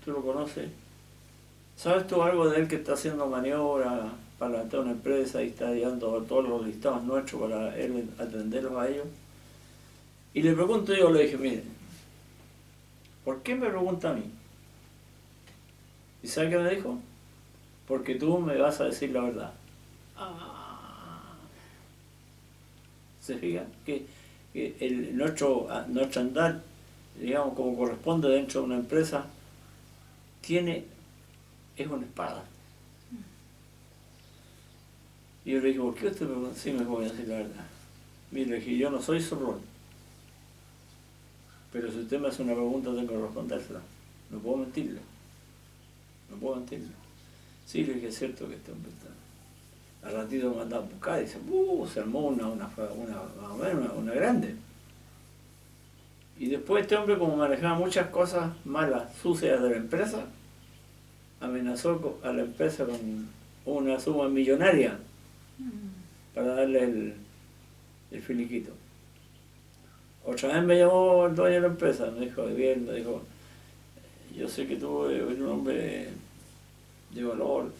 tú lo conoces, ¿sabes tú algo de él que está haciendo maniobra para levantar una empresa y está llevando todos los listados nuestros para él atenderlos a ellos? Y le pregunto yo, le dije, mire, ¿por qué me pregunta a mí? ¿Y sabe qué me dijo? Porque tú me vas a decir la verdad. ¿Se fija? Que nuestro andar, digamos, como corresponde dentro de una empresa, es una espada. Y yo le dije, ¿por qué usted me pregunta? Sí, me voy a decir la verdad. Mire, le dije, yo no soy zorrón. Pero si usted me hace una pregunta, tengo que respondérsela. No puedo mentirle. Sí, le dije, es cierto que este hombre está. Al ratito me mandaba a buscar y dice, se armó una grande. Y después este hombre, como manejaba muchas cosas malas, sucias de la empresa, amenazó a la empresa con una suma millonaria para darle el finiquito. Otra vez me llamó el dueño de la empresa, me dijo, yo sé que tú eres un hombre de valor,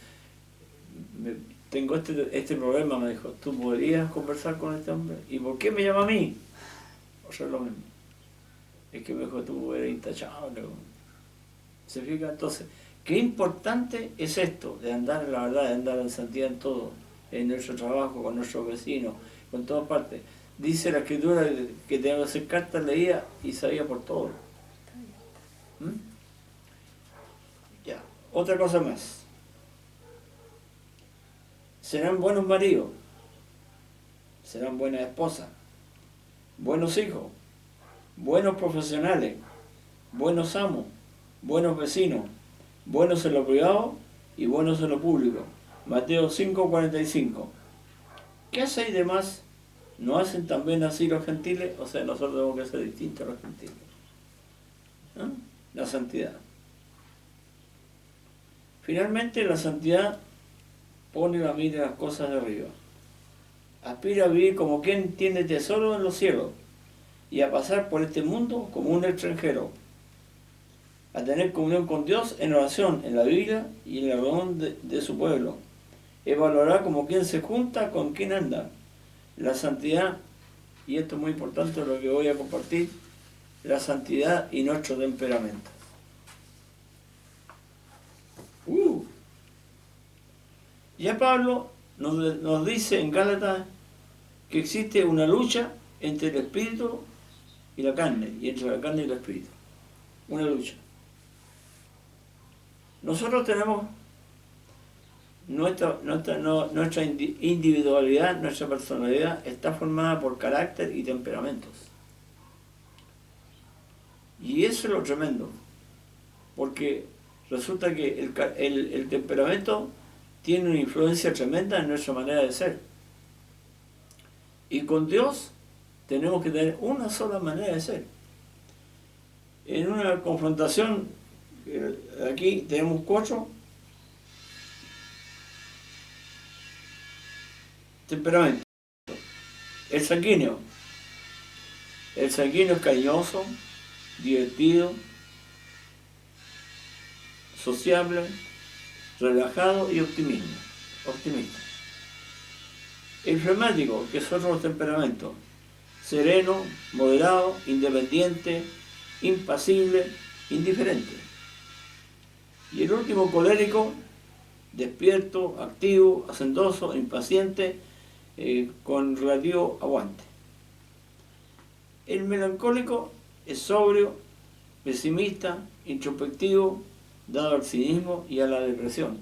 tengo este problema, me dijo, ¿tú podrías conversar con este hombre? ¿Y por qué me llama a mí? O sea, es lo mismo. Es que me dijo, tú eres intachable. ¿Se fija? Entonces, qué importante es esto, de andar en la verdad, de andar en santidad en todo, en nuestro trabajo, con nuestros vecinos, con todas partes. Dice la Escritura que tengo que hacer cartas leídas y sabía por todo. Ya, otra cosa más. Serán buenos maridos, serán buenas esposas, buenos hijos, buenos profesionales, buenos amos, buenos vecinos, buenos en lo privado y buenos en lo público. Mateo 5:45. ¿Qué hacéis de más? ¿No hacen también así los gentiles? O sea, nosotros tenemos que ser distintos a los gentiles. ¿No? La santidad. Finalmente, la santidad pone la mira en las cosas de arriba. Aspira a vivir como quien tiene tesoro en los cielos y a pasar por este mundo como un extranjero. A tener comunión con Dios en oración, en la Biblia y en la reunión de su pueblo. Es valorar como quien se junta con quien anda. La santidad, y esto es muy importante lo que voy a compartir, la santidad y nuestro temperamento. Ya Pablo nos dice en Gálatas que existe una lucha entre el espíritu y la carne, y entre la carne y el espíritu. Una lucha. Nosotros tenemos nuestra individualidad, nuestra personalidad está formada por carácter y temperamentos. Y eso es lo tremendo, porque resulta que el temperamento tiene una influencia tremenda en nuestra manera de ser. Y con Dios tenemos que tener una sola manera de ser. En una confrontación, aquí tenemos 4 temperamentos. El sanguíneo. El sanguíneo es cariñoso, divertido, sociable, relajado y optimista. El flemático, que son los temperamentos: sereno, moderado, independiente, impasible, indiferente. Y el último, colérico, despierto, activo, hacendoso, impaciente, con relativo aguante. El melancólico es sobrio, pesimista, introspectivo, dado al cinismo y a la depresión.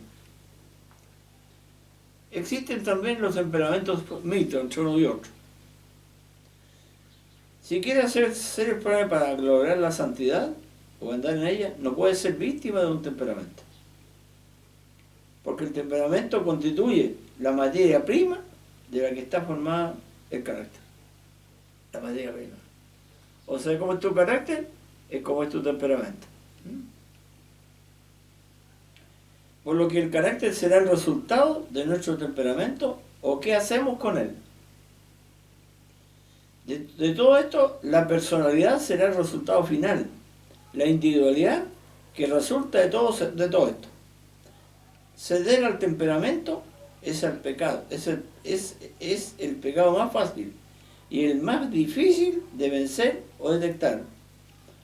Existen también los temperamentos mixtos entre uno y otro. Si quiere hacer el programa para lograr la santidad o andar en ella, no puede ser víctima de un temperamento. Porque el temperamento constituye la materia prima de la que está formada el carácter. La materia prima. O sea, como es tu carácter, es como es tu temperamento. Por lo que el carácter será el resultado de nuestro temperamento o qué hacemos con él. De todo esto, la personalidad será el resultado final, la individualidad que resulta de todo esto. Ceder al temperamento es el pecado, es el pecado más fácil y el más difícil de vencer o detectar.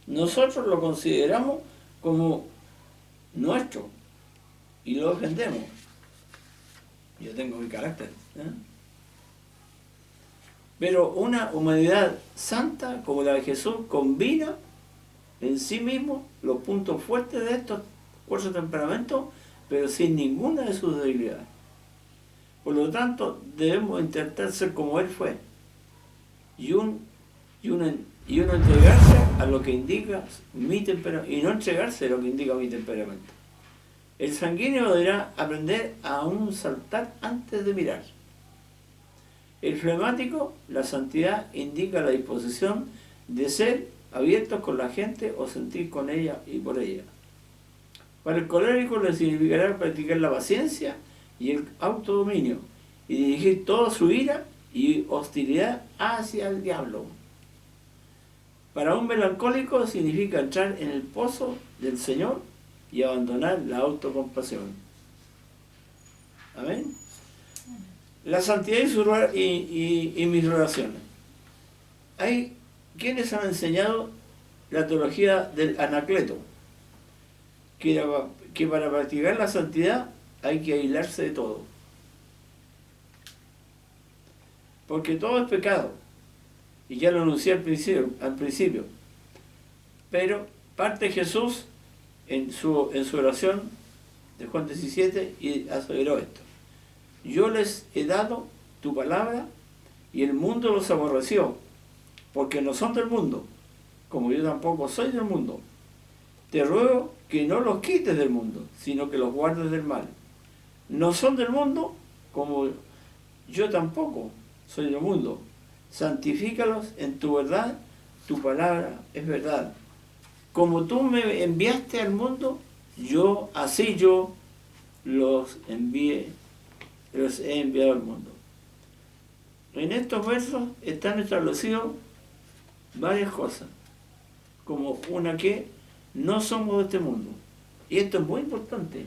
Nosotros lo consideramos como nuestro y lo defendemos. Yo tengo mi carácter, ¿eh? Pero una humanidad santa como la de Jesús combina en sí mismo los puntos fuertes de estos 4 temperamentos, pero sin ninguna de sus debilidades. Por lo tanto, debemos intentar ser como Él fue y uno entregarse a lo que indica mi temperamento y no entregarse a lo que indica mi temperamento. El sanguíneo deberá aprender a aún saltar antes de mirar. El flemático, la santidad indica la disposición de ser abiertos con la gente o sentir con ella y por ella. Para el colérico le significará practicar la paciencia y el autodominio y dirigir toda su ira y hostilidad hacia el diablo. Para un melancólico significa entrar en el pozo del Señor y abandonar la autocompasión. Amén. La santidad y mis relaciones. Hay quienes han enseñado la teología del Anacleto, que para practicar la santidad hay que aislarse de todo. Porque todo es pecado. Y ya lo anuncié al principio. Pero parte Jesús en su oración de Juan 17 y aseveró esto. Yo les he dado tu palabra y el mundo los aborreció, porque no son del mundo, como yo tampoco soy del mundo. Te ruego que no los quites del mundo, sino que los guardes del mal. No son del mundo, como yo tampoco soy del mundo. Santifícalos en tu verdad, tu palabra es verdad. Como tú me enviaste al mundo, yo los he enviado al mundo. En estos versos están establecidos varias cosas, como una que no somos de este mundo. Y esto es muy importante.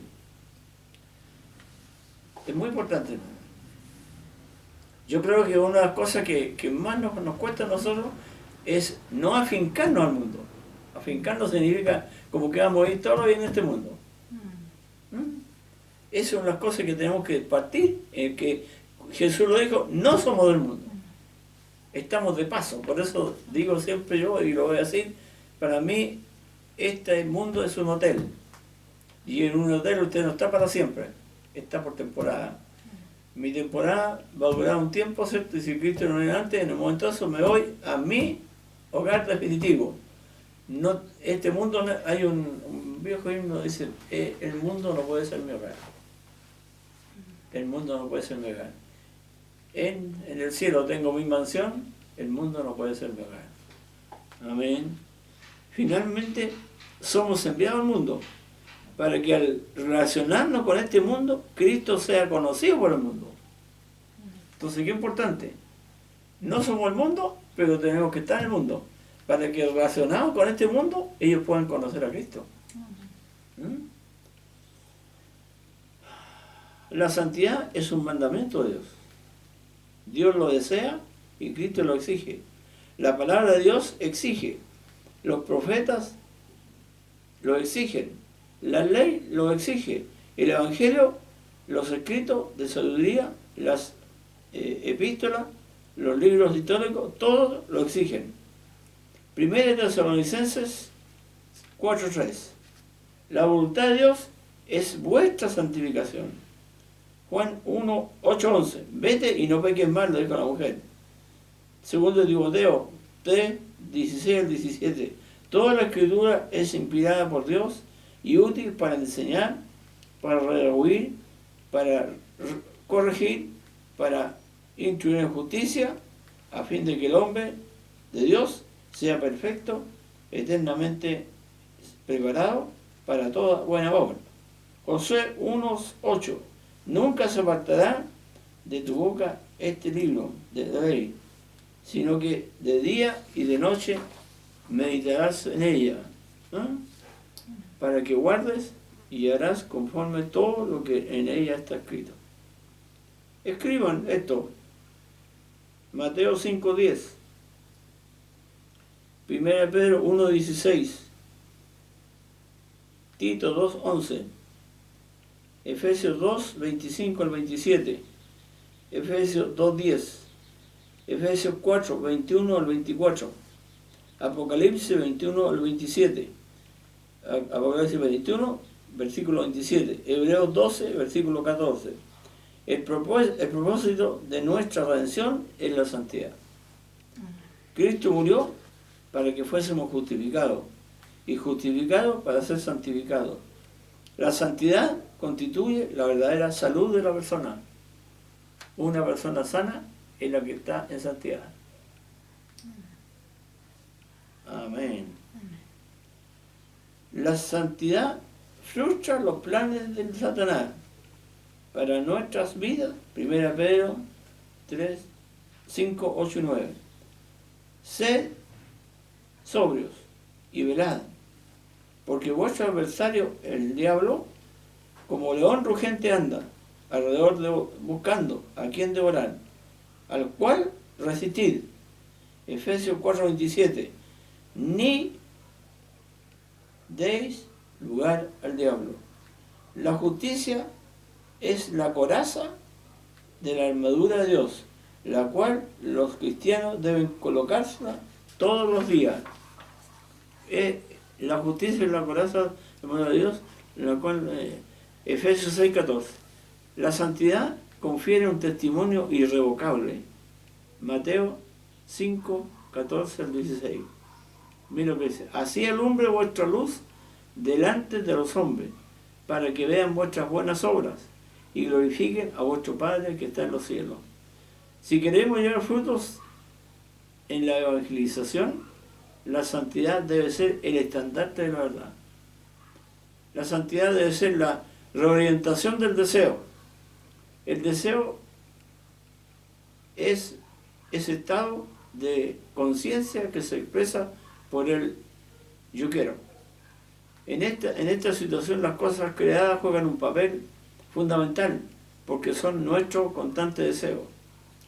Es muy importante. Yo creo que una de las cosas que más nos cuesta a nosotros es no afincarnos al mundo. Afincarnos significa como que vamos a ir todos los días en este mundo. Esas son las cosas que tenemos que partir, en que Jesús lo dijo, no somos del mundo. Estamos de paso, por eso digo siempre yo, y lo voy a decir, para mí este mundo es un hotel. Y en un hotel usted no está para siempre, está por temporada. Mi temporada va a durar un tiempo, ¿cierto? Y si Cristo no viene antes, en el momento eso me voy a mi hogar definitivo. No, este mundo, hay un viejo himno que dice, el mundo no puede ser mi hogar. El mundo no puede ser mi hogar. En el cielo tengo mi mansión, el mundo no puede ser mi hogar. Amén. Finalmente, somos enviados al mundo para que al relacionarnos con este mundo, Cristo sea conocido por el mundo. Entonces, qué importante. No somos el mundo, pero tenemos que estar en el mundo, para que relacionados con este mundo, ellos puedan conocer a Cristo. La santidad es un mandamiento de Dios. Dios lo desea y Cristo lo exige. La palabra de Dios exige. Los profetas lo exigen. La ley lo exige. El Evangelio, los escritos de sabiduría, las epístolas, los libros históricos, todos lo exigen. 1 Tesalonicenses 4:3. La voluntad de Dios es vuestra santificación. Juan 1:8-11. Vete y no peques más, lo dijo la mujer. 2 Timoteo 3, 16 al 17. Toda la escritura es inspirada por Dios y útil para enseñar, para redarguir, para corregir, para instruir en justicia, a fin de que el hombre de Dios sea perfecto, eternamente preparado para toda buena obra. Josué 1:8. Nunca se apartará de tu boca este libro de la ley, sino que de día y de noche meditarás en ella, para que guardes y harás conforme todo lo que en ella está escrito. Escriban esto. Mateo 5:10, 1 Pedro 1:16, Tito 2:11, Efesios 2:25 al 27, Efesios 2:10, Efesios 4:21 al 24, Apocalipsis 21 al 27, Apocalipsis 21, versículo 27, Hebreos 12, versículo 14. El propósito de nuestra redención es la santidad. Cristo murió para que fuésemos justificados, y justificados para ser santificados. La santidad constituye la verdadera salud de la persona. Una persona sana es la que está en santidad. Amén. La santidad frustra los planes del Satanás para nuestras vidas. 1 Pedro 3, 5, 8 y 9. Sed sobrios y velad, porque vuestro adversario, el diablo, como león rugente anda alrededor buscando a quien devorar, al cual resistid. Efesios 4:27. Ni deis lugar al diablo. La justicia es la coraza de la armadura de Dios, la cual los cristianos deben colocársela todos los días. La justicia es la coraza de la armadura de Dios, la cual Efesios 6:14. La santidad confiere un testimonio irrevocable. Mateo 5:14 al 16. Mira lo que dice: así alumbre vuestra luz delante de los hombres, para que vean vuestras buenas obras y glorifiquen a vuestro Padre que está en los cielos. Si queremos llevar frutos en la evangelización, la santidad debe ser el estandarte de la verdad. La santidad debe ser la reorientación del deseo. El deseo es ese estado de conciencia que se expresa por el yo quiero. En esta situación las cosas creadas juegan un papel fundamental, porque son nuestro constante deseo.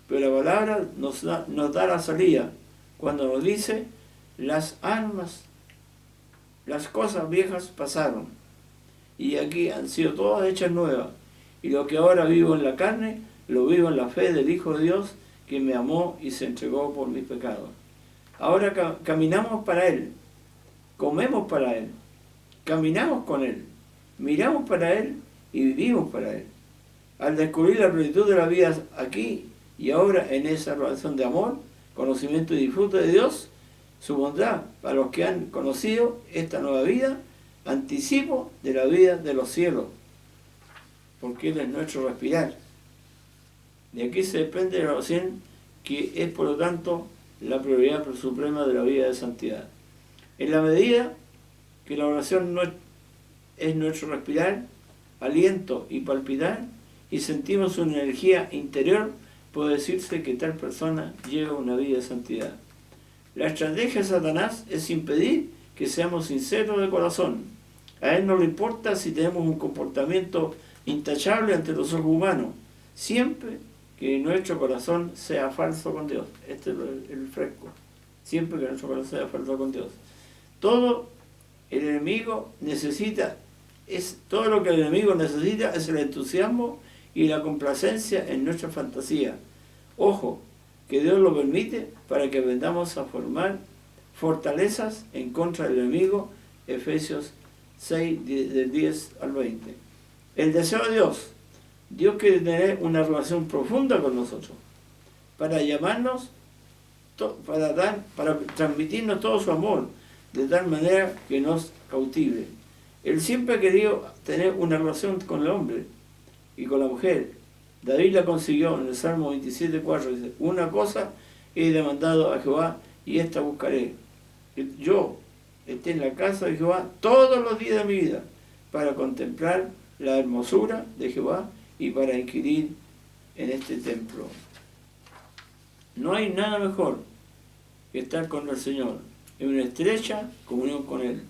Pero la palabra nos da la salida cuando nos dice: las almas, las cosas viejas pasaron, y aquí han sido todas hechas nuevas, y lo que ahora vivo en la carne, lo vivo en la fe del Hijo de Dios, que me amó y se entregó por mis pecados. Ahora caminamos para Él, comemos para Él, caminamos con Él, miramos para Él y vivimos para Él. Al descubrir la plenitud de la vida aquí y ahora en esa relación de amor, conocimiento y disfrute de Dios, su bondad para los que han conocido esta nueva vida, anticipo de la vida de los cielos, porque Él es nuestro respirar. De aquí se desprende la oración, que es por lo tanto la prioridad suprema de la vida de santidad. En la medida que la oración es nuestro respirar, aliento y palpitar, y sentimos una energía interior, puede decirse que tal persona lleva una vida de santidad. La estrategia de Satanás es impedir que seamos sinceros de corazón. A él no le importa si tenemos un comportamiento intachable ante los ojos humanos, siempre que nuestro corazón sea falso con Dios. Este es el fresco. Siempre que nuestro corazón sea falso con Dios. Todo lo que el enemigo necesita es el entusiasmo y la complacencia en nuestra fantasía. Ojo, que Dios lo permite para que aprendamos a formar fortalezas en contra del enemigo. Efesios 6, del 10 al 20. El deseo de Dios. Dios quiere tener una relación profunda con nosotros para llamarnos para transmitirnos todo su amor, de tal manera que nos cautive. Él siempre ha querido tener una relación con el hombre y con la mujer. David la consiguió en el Salmo 27:4, dice: una cosa he demandado a Jehová y esta buscaré, que yo esté en la casa de Jehová todos los días de mi vida, para contemplar la hermosura de Jehová y para inquirir en este templo. No hay nada mejor que estar con el Señor en una estrecha comunión con Él.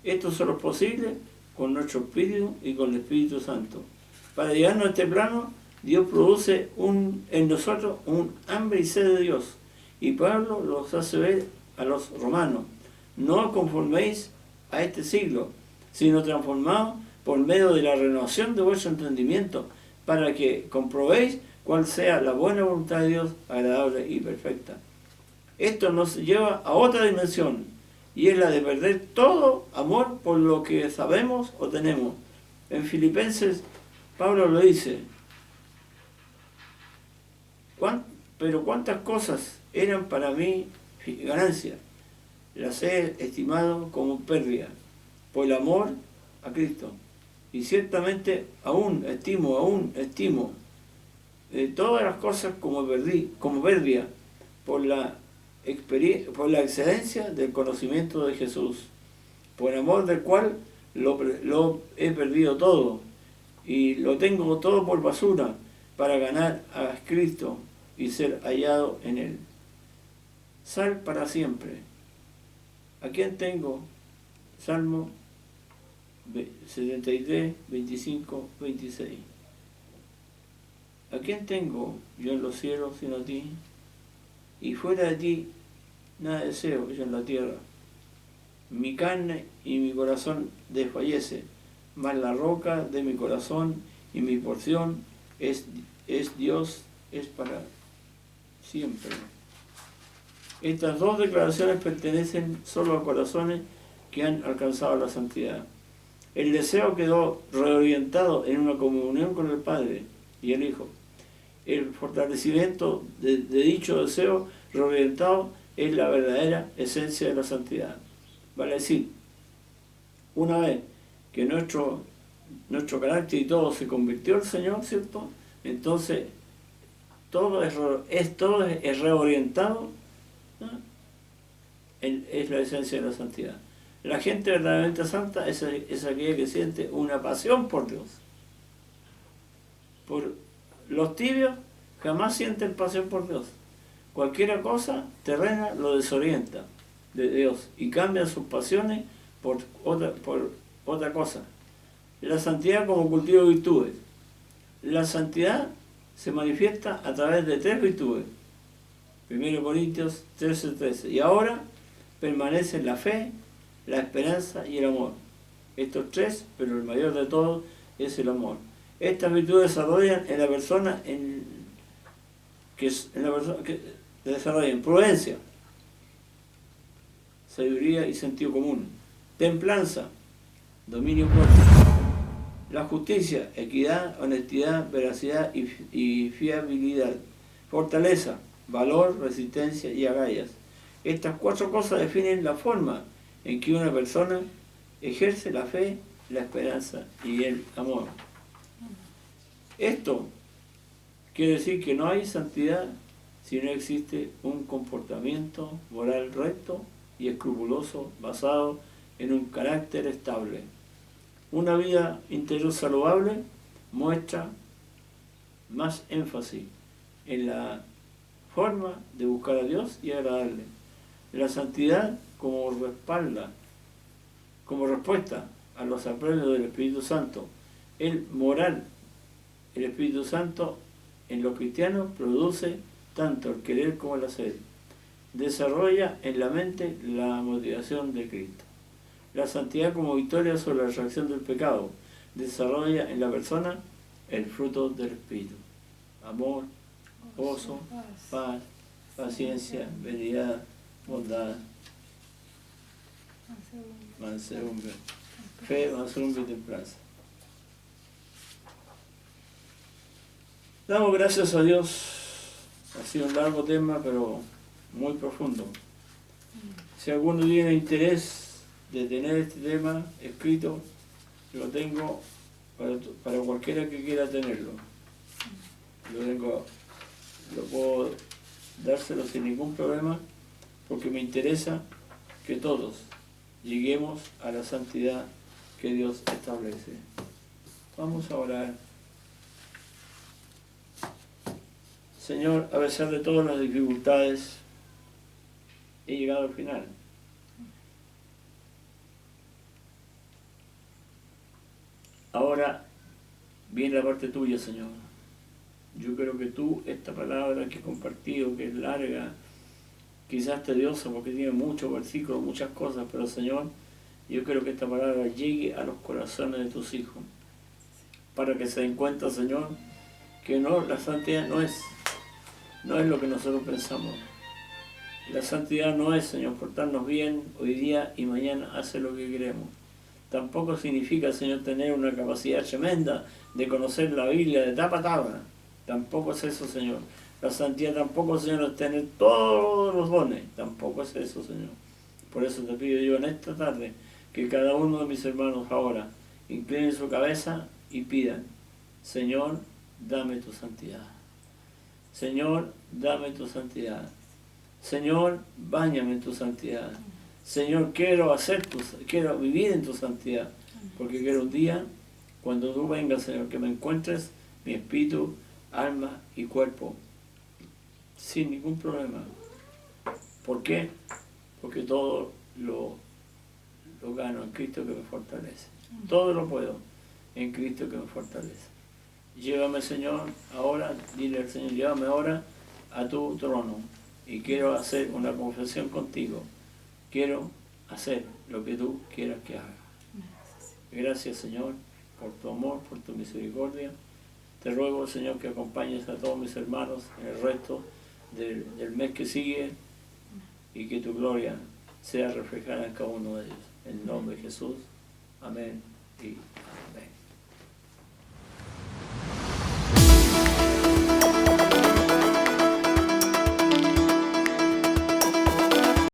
Esto solo es posible con nuestro espíritu y con el Espíritu Santo. Para llegarnos a este plano, Dios produce en nosotros un hambre y sed de Dios. Y Pablo los hace ver a los romanos: no os conforméis a este siglo, sino transformados por medio de la renovación de vuestro entendimiento, para que comprobéis cuál sea la buena voluntad de Dios, agradable y perfecta. Esto nos lleva a otra dimensión, y es la de perder todo amor por lo que sabemos o tenemos. En Filipenses, Pablo lo dice: pero cuántas cosas eran para mí ganancia, las he estimado como pérdida, por el amor a Cristo. Y ciertamente aún estimo todas las cosas como pérdida, por la excelencia del conocimiento de Jesús, por amor del cual lo he perdido todo, y lo tengo todo por basura, para ganar a Cristo y ser hallado en Él. Sal para siempre. ¿A quién tengo? Salmo 73, 25, 26. ¿A quién tengo yo en los cielos sino a ti? Y fuera de ti nada deseo yo en la tierra. Mi carne y mi corazón desfallece, mas la roca de mi corazón y mi porción es Dios, es para siempre. Estas dos declaraciones pertenecen solo a corazones que han alcanzado la santidad. El deseo quedó reorientado en una comunión con el Padre y el Hijo. El fortalecimiento de dicho deseo reorientado es la verdadera esencia de la santidad. Vale decir, una vez que nuestro carácter y todo se convirtió al Señor, ¿cierto? Entonces todo es reorientado, ¿no? Es la esencia de la santidad. La gente verdaderamente santa es aquella que siente una pasión por Dios. Por los tibios jamás sienten pasión por Dios. Cualquier cosa terrena lo desorienta de Dios y cambian sus pasiones por otra cosa. La santidad como cultivo de virtudes. La santidad se manifiesta a través de tres virtudes. 1 Corintios 13:13. Y ahora permanecen la fe, la esperanza y el amor. Estos tres, pero el mayor de todos es el amor. Estas virtudes desarrollan en la persona que desarrollan prudencia, sabiduría y sentido común, templanza, dominio propio, la justicia, equidad, honestidad, veracidad y fiabilidad, fortaleza, valor, resistencia y agallas. Estas cuatro cosas definen la forma en que una persona ejerce la fe, la esperanza y el amor. Esto quiere decir que no hay santidad si no existe un comportamiento moral recto y escrupuloso basado en un carácter estable. Una vida interior saludable muestra más énfasis en la forma de buscar a Dios y agradarle. La santidad como respuesta a los apremios del Espíritu Santo. El Espíritu Santo en los cristianos produce tanto el querer como el hacer. Desarrolla en la mente la motivación de Cristo. La santidad como victoria sobre la reacción del pecado. Desarrolla en la persona el fruto del Espíritu. Amor, gozo, paz, paciencia, benignidad, bondad, mansedumbre, fe, mansedumbre y templanza. Damos gracias a Dios. Ha sido un largo tema, pero muy profundo. Si alguno tiene interés de tener este tema escrito, lo tengo para cualquiera que quiera tenerlo. Lo puedo dárselo sin ningún problema, porque me interesa que todos lleguemos a la santidad que Dios establece. Vamos a orar. Señor, a pesar de todas las dificultades, he llegado al final. Ahora viene la parte tuya, Señor. Yo creo que tú, esta palabra que he compartido, que es larga, quizás tediosa porque tiene muchos versículos, muchas cosas, pero Señor, yo quiero que esta palabra llegue a los corazones de tus hijos, para que se den cuenta, Señor, que no, la santidad no es lo que nosotros pensamos. La santidad no es, Señor, portarnos bien hoy día y mañana hacer lo que queremos. Tampoco significa, Señor, tener una capacidad tremenda de conocer la Biblia de tapa a tapa. Tampoco es eso, Señor. La santidad tampoco, Señor, es tener todos los dones. Tampoco es eso, Señor. Por eso te pido yo en esta tarde que cada uno de mis hermanos ahora incline su cabeza y pidan: Señor, dame tu santidad. Señor, dame tu santidad. Señor, báñame en tu santidad. Señor, quiero vivir en tu santidad, porque quiero un día, cuando tú vengas, Señor, que me encuentres mi espíritu, alma y cuerpo sin ningún problema. ¿Por qué? Porque todo lo gano en Cristo que me fortalece. Todo lo puedo en Cristo que me fortalece. Llévame, Señor, ahora, dile al Señor, llévame ahora a tu trono y quiero hacer una confesión contigo. Quiero hacer lo que tú quieras que haga. Gracias, Señor, por tu amor, por tu misericordia. Te ruego, Señor, que acompañes a todos mis hermanos en el resto del mes que sigue y que tu gloria sea reflejada en cada uno de ellos. En el nombre de Jesús. Amén y amén.